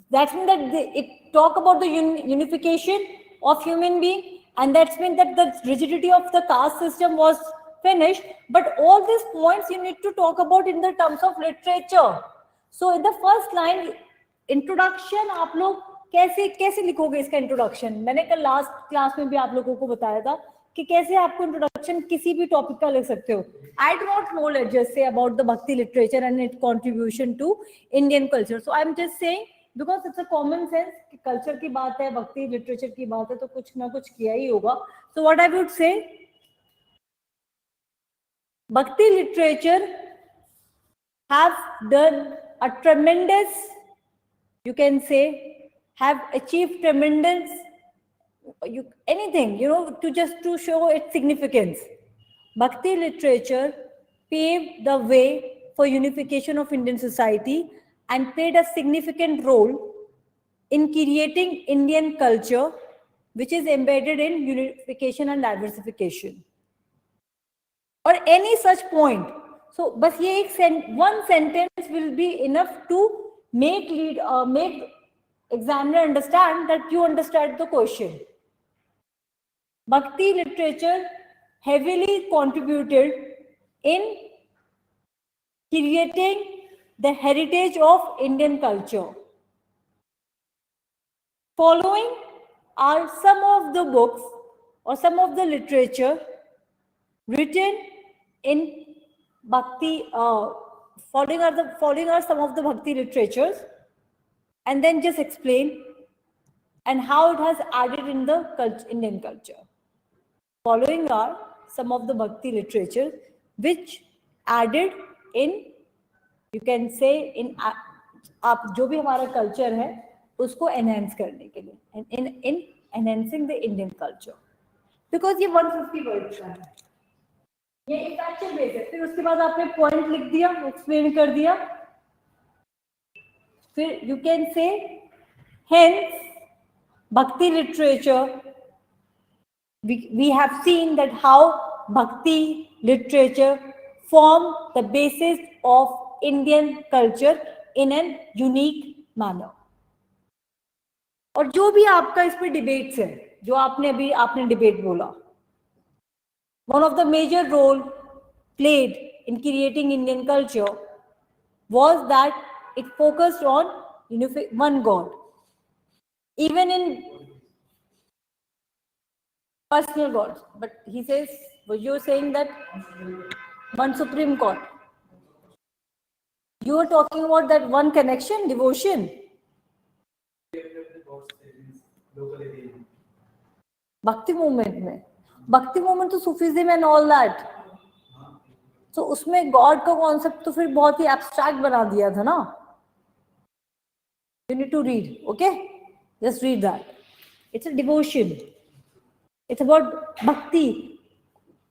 That's mean that it talk about the unification of human being, and that's mean that the rigidity of the caste system was finished. But all these points you need to talk about in the terms of literature. So in the first line, introduction, आप लोग कैसे लिखोगे इसका introduction? मैंने कल last class में भी आप लोगों को बताया था कि कैसे आपको इंट्रोडक्शन किसी भी टॉपिक का लिख सकते हो. I do not know, let's just say, about the Bhakti literature and its contribution to Indian culture. So I'm just saying, because it's a common sense कि कल्चर की बात है, भक्ति लिटरेचर की बात है, तो कुछ ना कुछ किया ही होगा. So what I would say, Bhakti literature have done a tremendous, you can say, have achieved tremendous, anything, to show its significance. Bhakti literature paved the way for unification of Indian society and played a significant role in creating Indian culture, which is embedded in unification and diversification. Or any such point. So, but one sentence will be enough to make examiner understand that you understand the question. Bhakti literature heavily contributed in creating the heritage of Indian culture. Following are some of the books or some of the literature written in Bhakti. Following are some of the Bhakti literatures, and then just explain and how it has added in the Indian culture. Following are some of the Bhakti literature which added in, you can say, in आप जो भी हमारा culture है उसको enhance करने के लिए, in enhancing the Indian culture, because ये 150 वर्ड का है, ये एक फैक्चर बेस है. फिर उसके बाद आपने पॉइंट लिख दिया, एक्सप्लेन कर दिया, फिर you can say, hence Bhakti literature, we have seen that how Bhakti literature formed the basis of Indian culture in an unique manner. और जो भी आपका इस पे डिबेट्स है, जो आपने डिबेट बोला, one of the major role played in creating Indian culture was that it focused on one God. Even in personal gods, but he says, was you saying that one supreme God? You were talking about that one connection, devotion. Bhakti movement to Sufism and all that. So उसमें God का concept तो फिर बहुत ही abstract बना दिया था ना. You need to read, okay? Just read that. It's a devotion. It's about bhakti.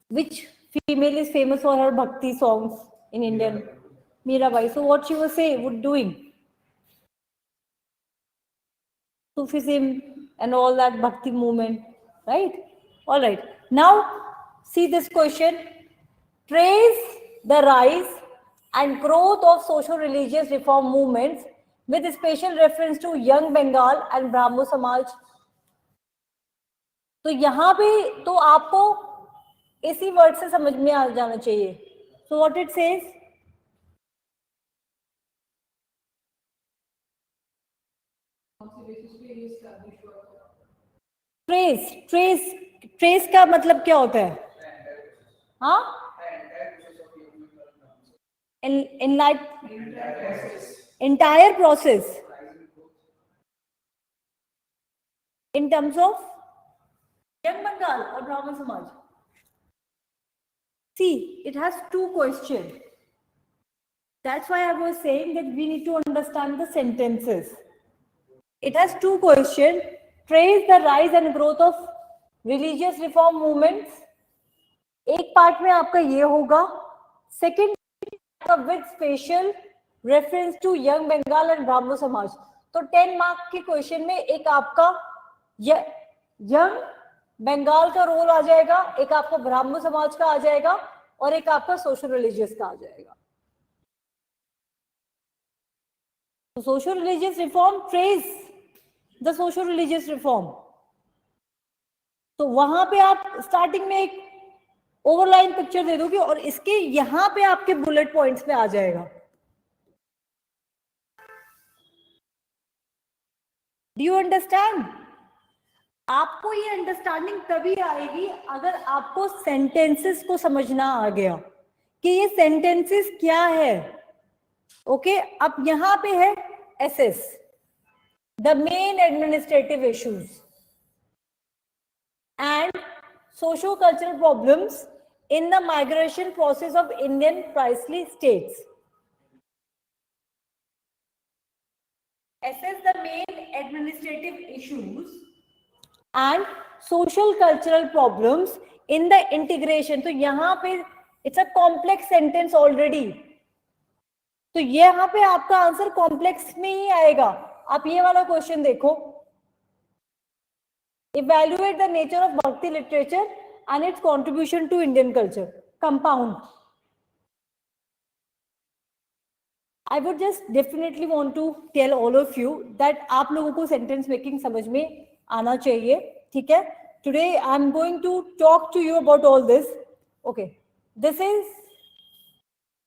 Which female is famous for her bhakti songs in Indian? Mirabai. So what she was doing? Sufism and all that bhakti movement, right? All right. Now see this question. Trace the rise and growth of social religious reform movements with special reference to Young Bengal and Brahmo Samaj. तो यहाँ पे तो आपको इसी word से समझ में आ जाना चाहिए. So what it says? Trace का मतलब क्या होता है? Huh? Entire process. In terms of Young Bengal or Brahmin Samaj? See, it has two questions. That's why I was saying that we need to understand the sentences. It has two questions. Trace the rise and growth of religious reform movements. एक part में आपका ये होगा. Second, with special reference to Young Bengal and Brahmo Samaj. तो 10 mark के question में एक आपका यंग बंगाल का रोल आ जाएगा, एक आपका ब्राह्मण समाज का आ जाएगा और एक आपका सोशल रिलीजियस का आ जाएगा. तो social religious reform, trace the social religious reform. तो वहां पे आप स्टार्टिंग में एक ओवरलाइन पिक्चर दे दोगे और इसके यहां पे आपके बुलेट पॉइंट्स पे आ जाएगा. Do you understand? आपको ये अंडरस्टैंडिंग तभी आएगी अगर आपको सेंटेंसेस को समझना आ गया कि ये सेंटेंसेस क्या है. ओके, अब यहां पे है SS, the main administrative issues and socio cultural problems in the migration process of Indian princely states. Assess the main administrative issues and social cultural problems in the integration. तो यहाँ पे it's a complex sentence already. तो यहाँ पे आपका answer complex में ही आएगा. आप ये वाला क्वेश्चन देखो. Evaluate the nature of Bhakti literature and its contribution to Indian culture. Compound. I would just definitely want to tell all of you that आप लोगों को sentence making समझ में आना चाहिए. ठीक है? Today I am going to talk to you about all this. Okay. This is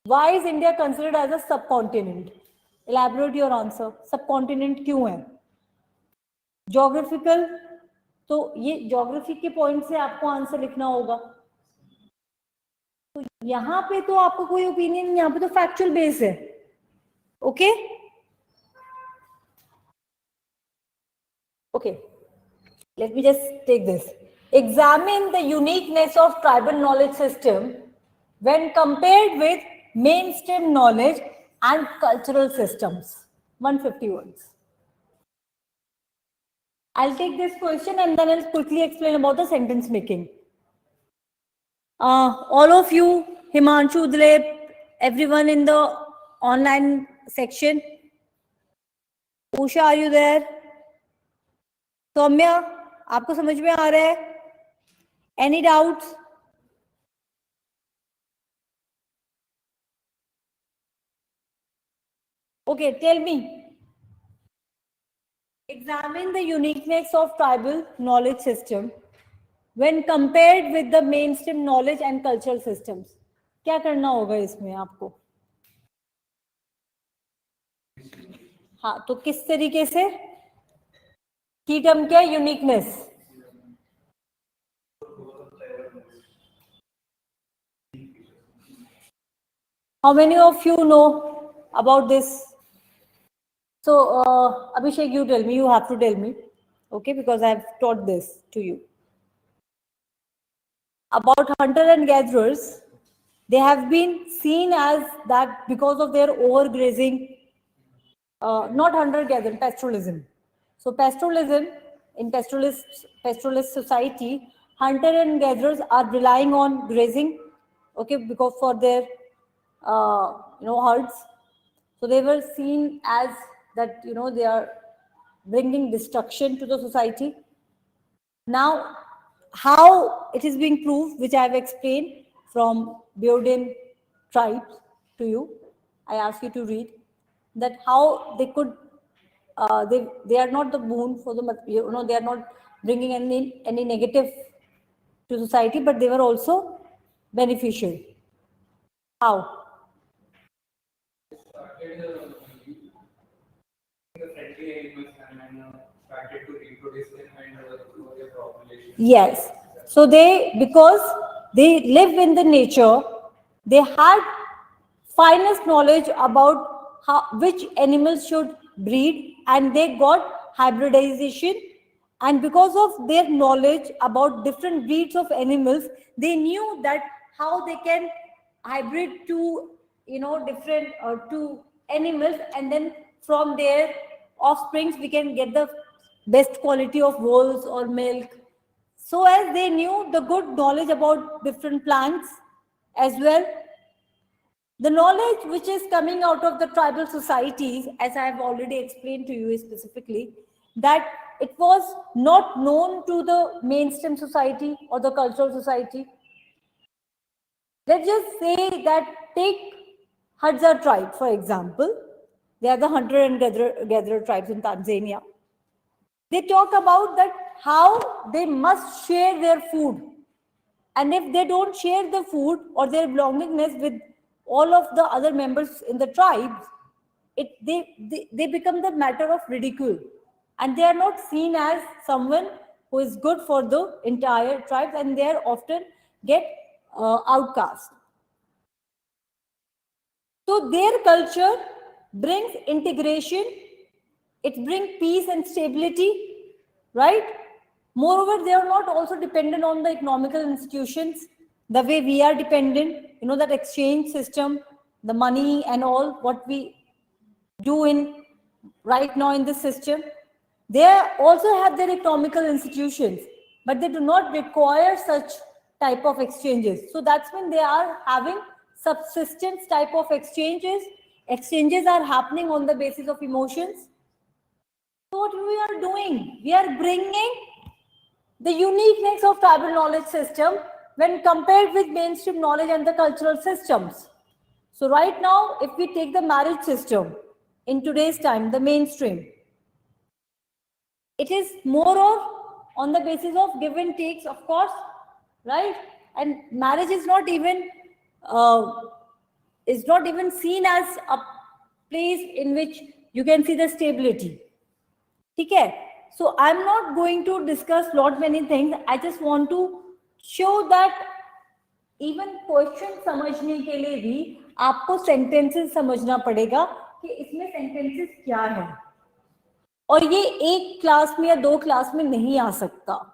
why is India considered as a subcontinent? Elaborate your answer. Subcontinent क्यों है? Geographical. तो ये ज्योग्राफी के पॉइंट से आपको आंसर लिखना होगा. तो यहाँ पे तो आपको कोई ओपिनियन, यहाँ पे तो फैक्चुअल बेस है. Okay okay, let me just take this. Examine the uniqueness of tribal knowledge system when compared with mainstream knowledge and cultural systems. 150 words. I'll take this question and then I'll quickly explain about the sentence making. All of you, Himanshu, Dilip, everyone in the online section. Usha, are you there? Soumya, आपको समझ में आ रहा है? Any doubts? Okay, tell me. Examine the uniqueness of tribal knowledge system when compared with the mainstream knowledge and cultural systems. क्या करना होगा इसमें आपको? हाँ, तो किस तरीके से? की टर्म क्या है? Uniqueness. How many of you know about this? So, Abhishek, you tell me, you have to tell me, okay, because I have taught this to you. About hunter and gatherers, they have been seen as that because of their overgrazing, not hunter-gatherer, pastoralism. So pastoralism, in pastoralist society, hunter and gatherers are relying on grazing, okay, because for their, herds. So they were seen as that, they are bringing destruction to the society. Now, how it is being proved, which I have explained from Beoden tribes to you, I ask you to read that how they could, they are not the boon for the, they are not bringing any negative to society, but they were also beneficial. How? Yes. So because they live in the nature, they had finest knowledge about which animals should breed, and they got hybridization. And because of their knowledge about different breeds of animals, they knew that how they can hybrid to different to animals, and then from their offsprings we can get the best quality of wool or milk. So as they knew the good knowledge about different plants as well, the knowledge which is coming out of the tribal societies, as I have already explained to you specifically, that it was not known to the mainstream society or the cultural society. Let's just say that take Hadza tribe, for example. They are the hunter and gatherer tribes in Tanzania. They talk about that how they must share their food. And if they don't share the food or their belongingness with all of the other members in the tribes, they become the matter of ridicule. And they are not seen as someone who is good for the entire tribe, and they are often get outcast. So their culture brings integration, it brings peace and stability, right? Moreover, they are not also dependent on the economical institutions the way we are dependent, that exchange system, the money and all what we do in right now in this system. They also have their economical institutions, but they do not require such type of exchanges. So that's when they are having subsistence type of exchanges. Exchanges are happening on the basis of emotions. So what we are doing, we are bringing the uniqueness of tribal knowledge system when compared with mainstream knowledge and the cultural systems. So right now, if we take the marriage system in today's time, the mainstream, it is more on the basis of give and takes, of course, right? And marriage is not even seen as a place in which you can see the stability. Okay? So I'm not going to discuss lot many things. I just want to show that even question समझने के लिए भी आपको sentences समझना पड़ेगा कि इसमें sentences क्या है, और ये एक क्लास में या 2 क्लास में नहीं आ सकता.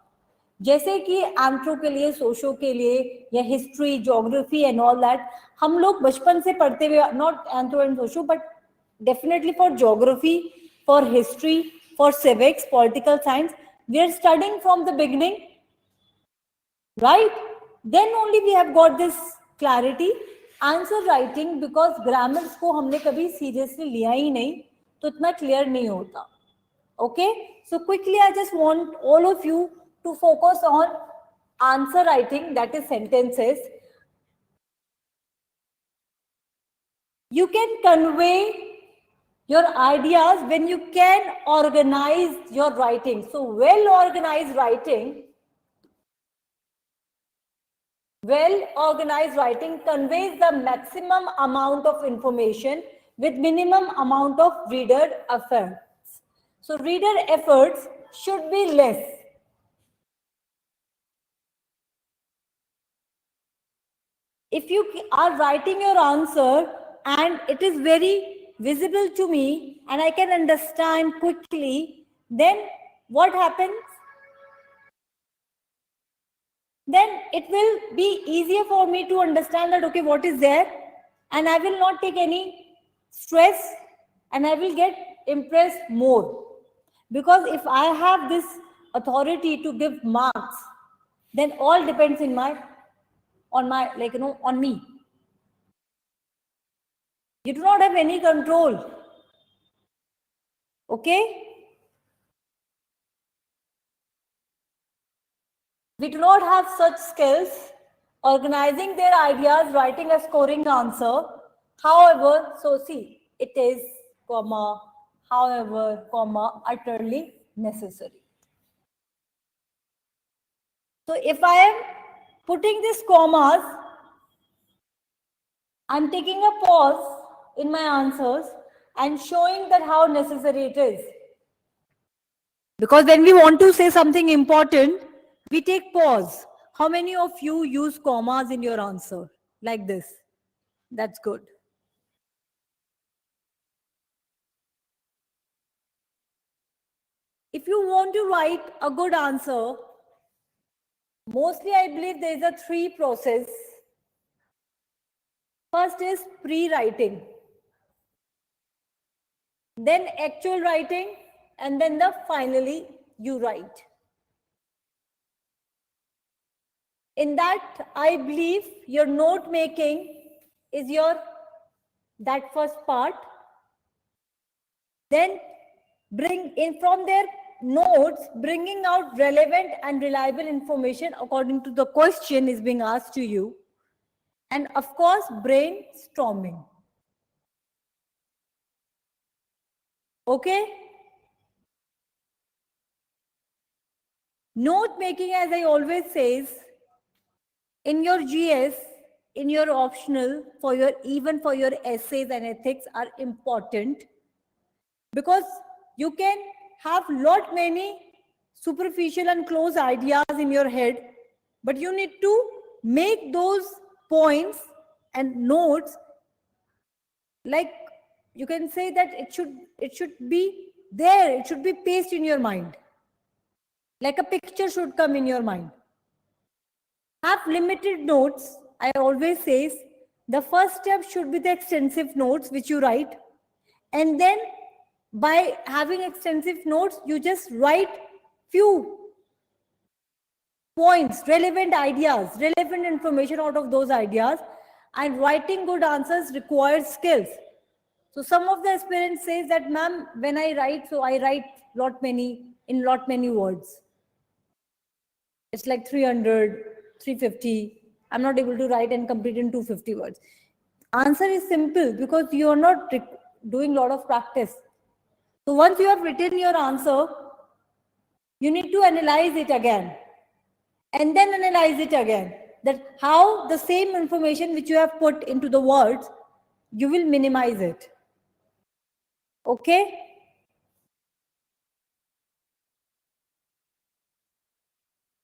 जैसे कि एंथ्रो के लिए, सोशो के लिए, या history, geography and all that हम लोग बचपन से पढ़ते हुए, not anthro and socio but definitely for geography, for history, for civics, political science, we are studying from the beginning, right? Then only we have got this clarity. Answer writing, because grammars को हमने कभी seriously लिया ही नहीं, तो इतना clear नहीं होता. Okay? So quickly, I just want all of you to focus on answer writing, that is sentences. You can convey your ideas when you can organize your writing. So well-organized writing conveys the maximum amount of information with minimum amount of reader efforts. So reader efforts should be less. If you are writing your answer and it is very visible to me and I can understand quickly, then what happens? Then it will be easier for me to understand that, okay, what is there, and I will not take any stress and I will get impressed more. Because if I have this authority to give marks, then all depends on me. You do not have any control. Okay? We do not have such skills, organizing their ideas, writing a scoring answer. However, so see, it is, however, utterly necessary. So if I am putting these commas, I'm taking a pause in my answers and showing that how necessary it is. Because when we want to say something important, we take pause. How many of you use commas in your answer? Like this. That's good. If you want to write a good answer, mostly I believe there is a 3 process. First is pre-writing, then actual writing, and then finally you write. In that, I believe your note making is that first part. Then bring in from their notes, bringing out relevant and reliable information according to the question is being asked to you. And of course, brainstorming. Okay? Note making, as I always says, in your GS, in your optional, even for your essays and ethics are important, because you can have lot many superficial and close ideas in your head, but you need to make those points and notes, like you can say that it should be there, it should be pasted in your mind, like a picture should come in your mind. Have limited notes. I always say the first step should be the extensive notes which you write, and then by having extensive notes, you just write few points, relevant ideas, relevant information out of those ideas. And writing good answers requires skills. So some of the aspirants say that, ma'am, when I write, so I write lot many words. It's like 300, 350. I'm not able to write and complete in 250 words. Answer is simple, because you are not doing a lot of practice. So once you have written your answer, you need to analyze it again, and then analyze it again, that how the same information which you have put into the words, you will minimize it. Okay?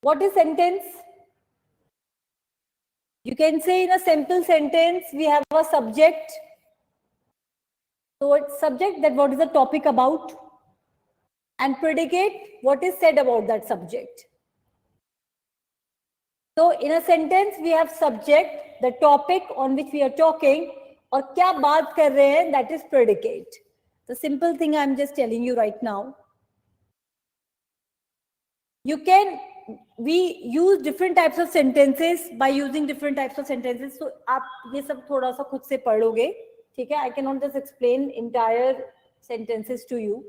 What is sentence? You can say in a simple sentence, we have a subject. So it's subject, that what is the topic about, and predicate, what is said about that subject. So in a sentence, we have subject, the topic on which we are talking, और क्या बात कर रहे हैं, that is predicate. The simple thing I'm just telling you right now. We use different types of sentences by using different types of sentences. So आप ये सब थोड़ा सा खुद से पढ़ोगे, ठीक है? I cannot just explain entire sentences to you.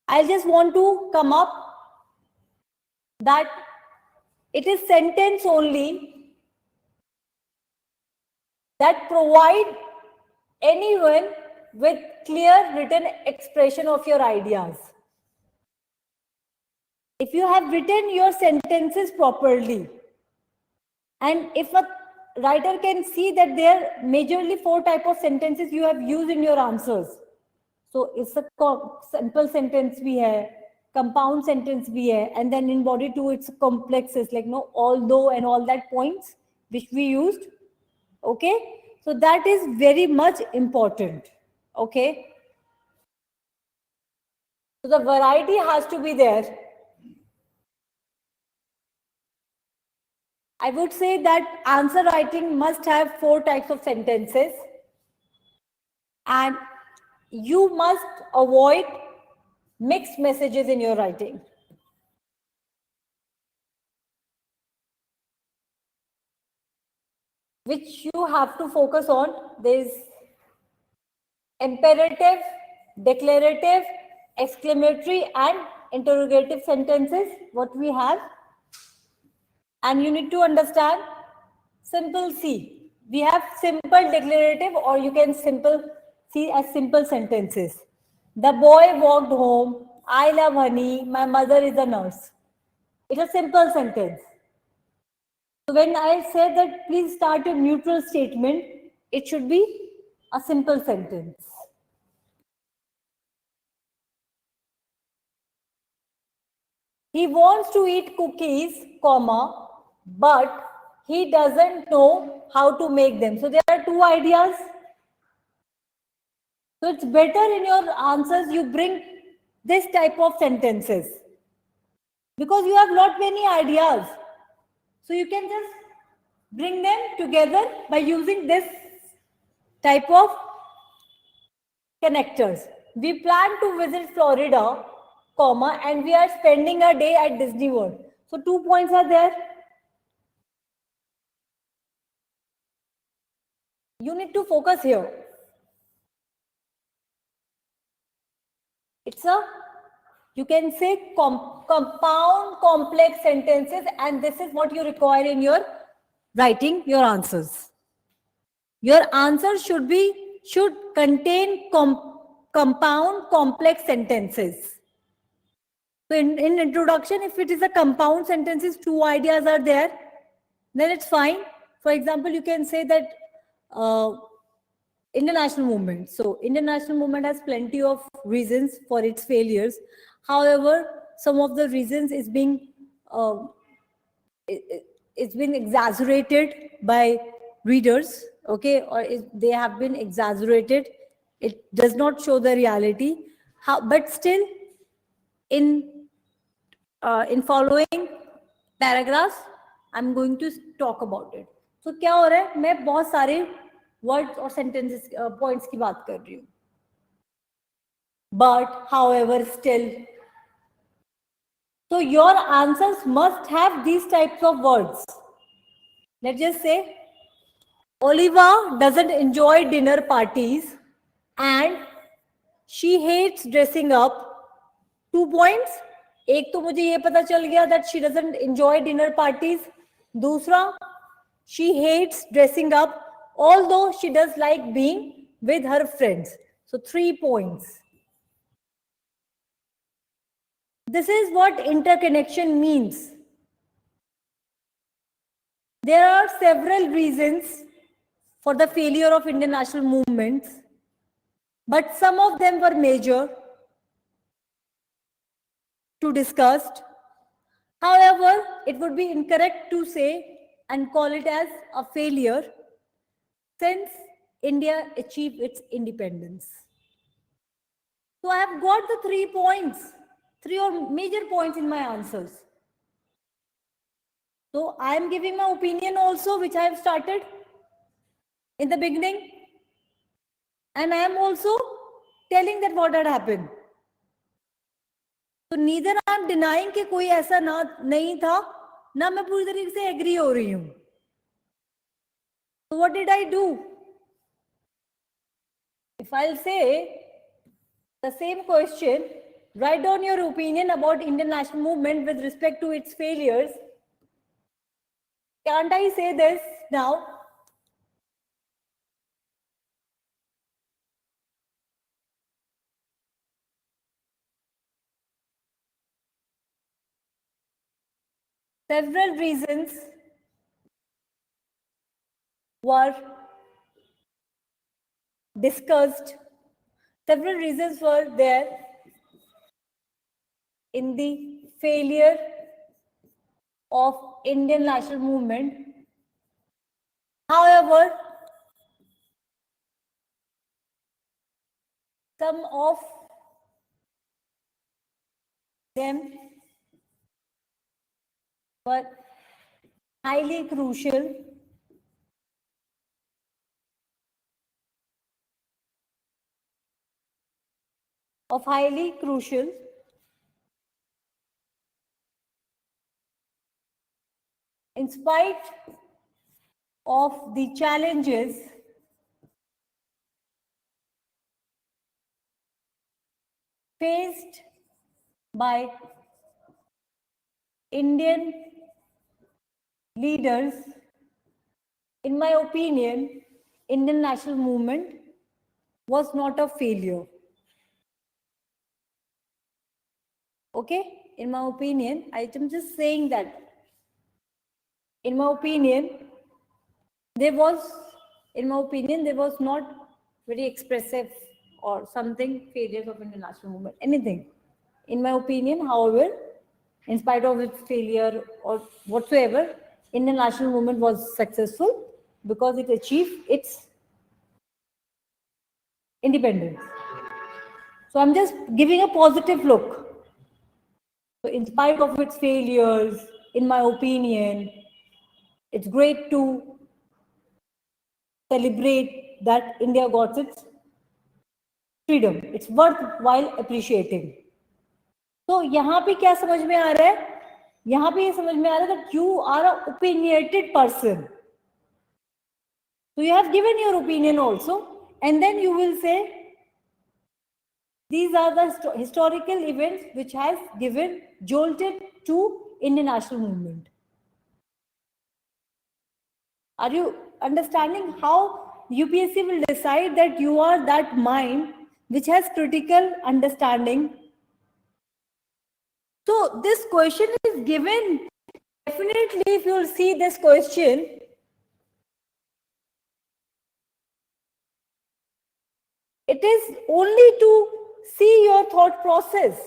I just want to come up that it is sentence only that provide anyone with clear written expression of your ideas. If you have written your sentences properly, and if a writer can see that there are majorly 4 types of sentences you have used in your answers. So it's a simple sentence bhi hai, compound sentence bhi hai, and then in body 2 it's complexes, like no, although and all that points which we used. Okay, so that is very much important. Okay, so the variety has to be there. I would say that answer writing must have 4 types of sentences, and you must avoid mixed messages in your writing. Which you have to focus on. There is imperative, declarative, exclamatory, and interrogative sentences, what we have. And you need to understand simple C. We have simple declarative, or you can simple C as simple sentences. The boy walked home. I love honey. My mother is a nurse. It's a simple sentence. So when I say that please start a neutral statement, it should be a simple sentence. He wants to eat cookies, comma, but he doesn't know how to make them. So there are two ideas. So it's better in your answers you bring this type of sentences, because you have not many ideas. So you can just bring them together by using this type of connectors. We plan to visit Florida, comma, and we are spending a day at Disney World. So 2 points are there. You need to focus here. It's a, you can say compound complex sentences, and this is what you require in your writing your answers. Your answer should contain compound complex sentences. So in introduction, if it is a compound sentences, two ideas are there, then it's fine. For example, you can say that international movement. So international movement has plenty of reasons for its failures. However, some of the reasons is being it's been exaggerated by readers, okay, or they have been exaggerated. It does not show the reality. But still, in following paragraphs, I'm going to talk about it. So क्या हो रहा है, मैं बहुत सारे words और sentences points की बात कर रही हूँ. But however, still, so your answers must have these types of words. Let's just say Oliva doesn't enjoy dinner parties and she hates dressing up. 2 points. एक तो मुझे ये पता चल गया that she doesn't enjoy dinner parties. दूसरा, she hates dressing up, although she does like being with her friends. So 3 points. This is what interconnection means. There are several reasons for the failure of Indian national movements, but some of them were major to discuss. However, it would be incorrect to say and call it as a failure since India achieved its independence. So I have got the 3 points, 3 or major points in my answers. So I am giving my opinion also, which I have started in the beginning. And I am also telling that what had happened. So neither I am denying कि कोई ऐसा नहीं था, ना मैं पूरी तरीके से agree हो रही हूँ. So what did I do? If I'll say the same question, write down your opinion about Indian national movement with respect to its failures. Can't I say this now? Several reasons were discussed. Several reasons were there in the failure of Indian national movement. However, some of them were highly crucial in spite of the challenges faced by Indian leaders. In my opinion, Indian national movement was not a failure. Okay? In my opinion, I am just saying that. In my opinion, there was not very expressive or something failures of Indian national movement, anything. In my opinion, however, in spite of its failure or whatsoever, Indian national movement was successful because it achieved its independence. So I'm just giving a positive look. So in spite of its failures, in my opinion, it's great to celebrate that India got its freedom. It's worthwhile appreciating. तो यहाँ पे क्या समझ में आ रहा है? यहाँ पे ये समझ में आ रहा है that you are an opinionated person. So you have given your opinion also, and then you will say, these are the historical events which has jolted to Indian national movement. Are you understanding how UPSC will decide that you are that mind which has critical understanding? So this question is given. Definitely, if you will see this question, it is only to see your thought process.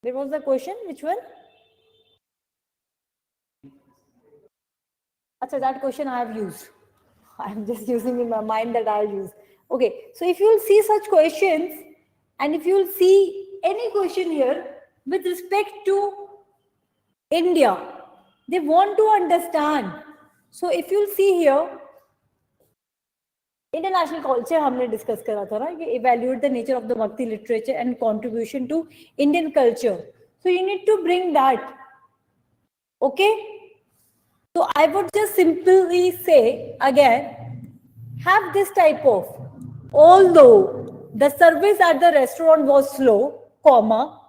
There was the question, which one? Achha, that question I have used. I am just using in my mind that I will use. Okay, so if you will see such questions, and if you will see any question here with respect to India, they want to understand. So if you will see here, international culture हमने discuss करा था ना, कि evaluate the nature of the Bhakti literature and contribution to Indian culture. So you need to bring that. Okay. So I would just simply say again, have this type of, although the service at the restaurant was slow, comma,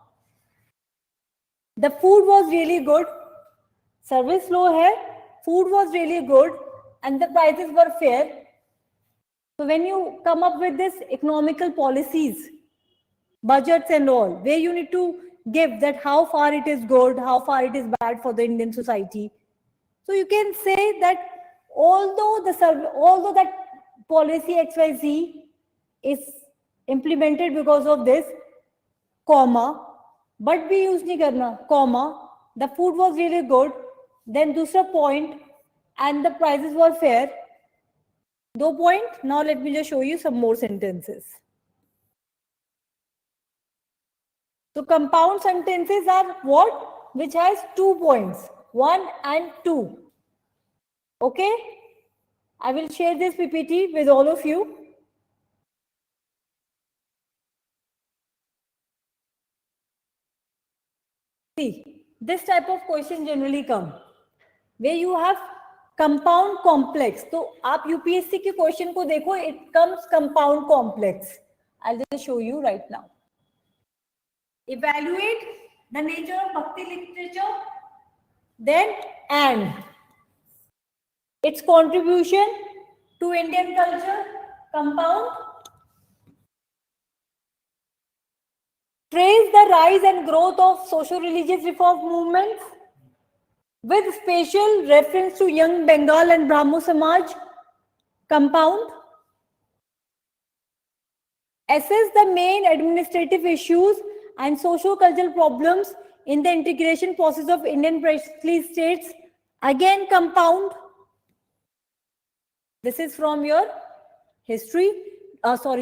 the food was really good, service slow hai, food was really good, and the prices were fair. So when you come up with this economical policies, budgets and all, where you need to give that how far it is good, how far it is bad for the Indian society. So you can say that although that policy XYZ is implemented because of this, comma, but bhi use nahi karna, comma, the food was really good, then dusra point, and the prices were fair. 2 point. Now let me just show you some more sentences. So compound sentences are what? Which has 2 points, 1 and 2. Okay? I will share this PPT with all of you. See, this type of question generally come where you have compound complex. तो आप UPSC के question को देखो, it comes compound complex. I'll just show you right now. Evaluate the nature of Bhakti literature, then and its contribution to Indian culture, compound. Trace the rise and growth of socio-religious reform movements with special reference to young Bengal and Brahmo Samaj, compound. Assess the main administrative issues and socio-cultural problems in the integration process of Indian princely states, again compound. This is from your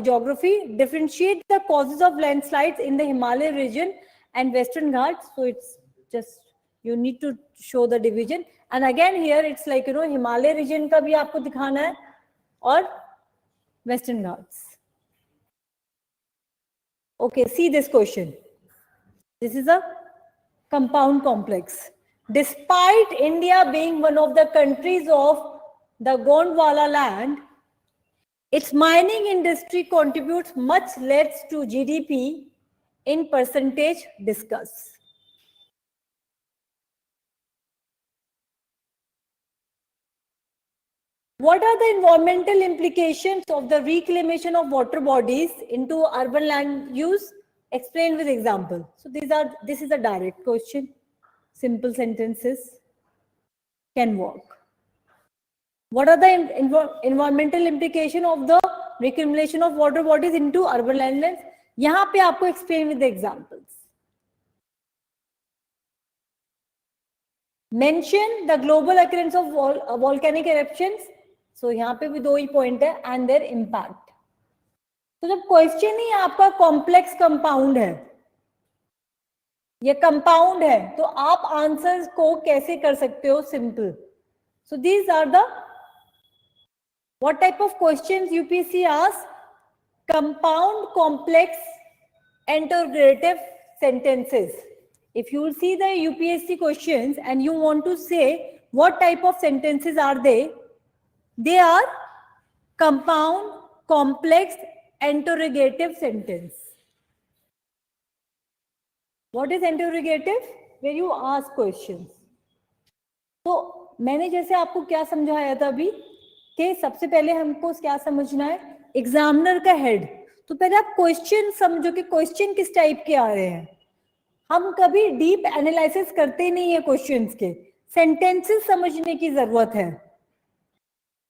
geography. Differentiate the causes of landslides in the Himalaya region and Western Ghats. So it's just, you need to show the division. And again here it's like, Himalaya region ka bhi aapko dikhana hai or Western Ghats. Okay, see this question. This is a compound complex. Despite India being one of the countries of the Gondwana land, its mining industry contributes much less to GDP in percentage. Discuss. What are the environmental implications of the reclamation of water bodies into urban land use? Explain with example. So this is a direct question. Simple sentences can work. What are the environmental implication of the reclamation of water bodies into urban landlands? यहाँ पे आपको explain with the examples. Mention the global occurrence of volcanic eruptions. So यहाँ पे भी 2 ही point है, and their impact. तो जब question ही आपका कॉम्प्लेक्स कंपाउंड है, ये कंपाउंड है, तो आप आंसर्स को कैसे कर सकते हो simple. So these are the what type of questions UPSC asks? Compound, complex, interrogative sentences. If you will see the UPSC questions and you want to say what type of sentences are they are compound, complex, interrogative sentence. What is interrogative? Where you ask questions. तो मैंने जैसे आपको क्या समझाया था अभी कि सबसे पहले हमको क्या समझना है, एग्जामिनर का हेड. तो पहले आप क्वेश्चन समझो कि क्वेश्चन किस टाइप के आ रहे हैं. हम कभी डीप एनालिसिस करते नहीं है क्वेश्चंस के, सेंटेंसेस समझने की जरूरत है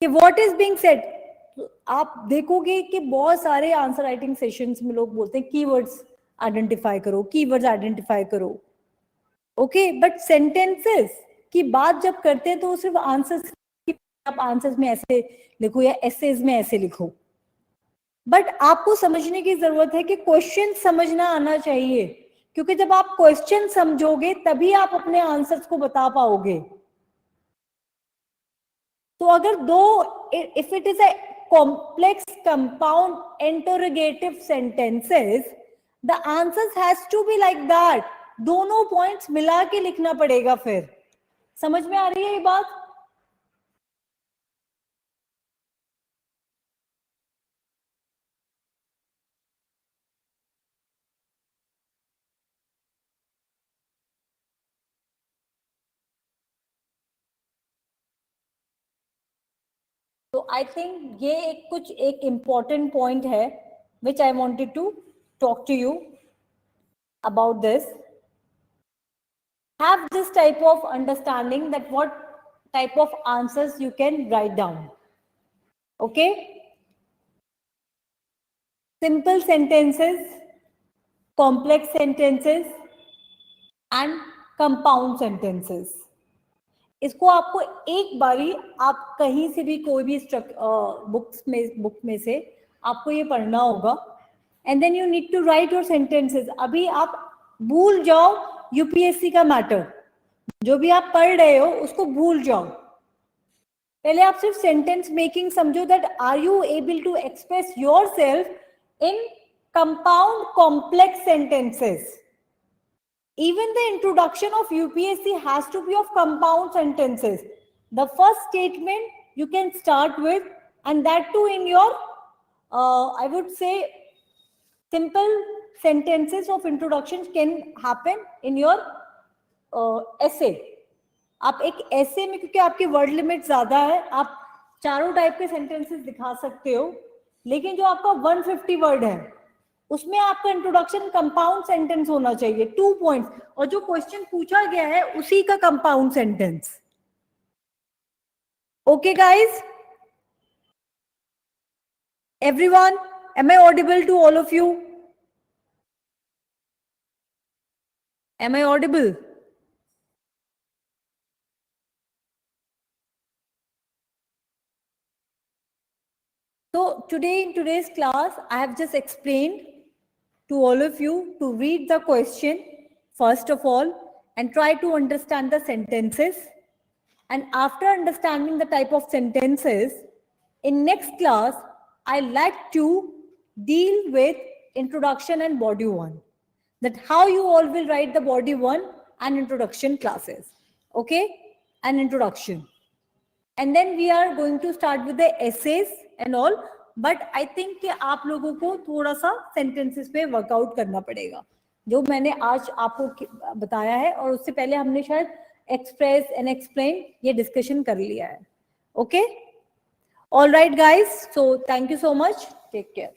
कि व्हाट इज बीइंग सेड. आप देखोगे कि बहुत सारे आंसर राइटिंग सेशंस में लोग बोलते हैं कीवर्ड्स आइडेंटिफाई करो, कीवर्ड्स आइडेंटिफाई करो. ओके, बट सेंटेंसेस की बात जब करते हैं तो सिर्फ आंसर्स, आप आंसर्स में ऐसे लिखो या एसेज में ऐसे लिखो, बट आपको समझने की जरूरत है कि क्वेश्चन समझना आना चाहिए, क्योंकि जब आप क्वेश्चन समझोगे तभी आप अपने आंसर्स को बता पाओगे. तो अगर if it is a complex, compound, interrogative sentences, the answers has to be like that. दोनों पॉइंट्स मिला के लिखना पड़ेगा. फिर समझ में आ रही है ये बात? तो आई थिंक ये एक इम्पॉर्टेंट पॉइंट है which I wanted to talk to you about this. Have this type of understanding that what type of answers you can write down. Okay? Simple sentences, complex sentences and compound sentences. इसको आपको एक बारी आप कहीं से भी कोई भी बुक में से आपको ये पढ़ना होगा, and then you need to write your sentences. अभी आप भूल जाओ यूपीएससी का मैटर, जो भी आप पढ़ रहे हो उसको भूल जाओ. पहले आप सिर्फ सेंटेंस मेकिंग समझो, that are you able to express yourself in compound complex sentences. Even the introduction of UPSC has to be of compound sentences. The first statement you can start with, and that too in your, I would say, simple sentences of introduction can happen in your essay. आप एक essay में, क्योंकि आपकी word limit ज्यादा है, आप चारों type के sentences दिखा सकते हो, लेकिन जो आपका 150 वर्ड है उसमें आपका इंट्रोडक्शन कंपाउंड सेंटेंस होना चाहिए, 2 पॉइंट्स, और जो क्वेश्चन पूछा गया है उसी का compound sentence. Okay guys, everyone, am I audible to all of you? Am I audible? So today in today's class I have just explained to all of you to read the question first of all and try to understand the sentences, and after understanding the type of sentences, in next class I like to deal with introduction and body 1, that how you all will write the body 1 and introduction classes. Okay, and introduction, and then we are going to start with the essays and all. But I think कि आप लोगों को थोड़ा सा sentences पे workout करना पड़ेगा, जो मैंने आज आपको बताया है, और उससे पहले हमने शायद एक्सप्रेस एंड एक्सप्लेन ये डिस्कशन कर लिया है. Okay, all right guys, so thank you so much, take care.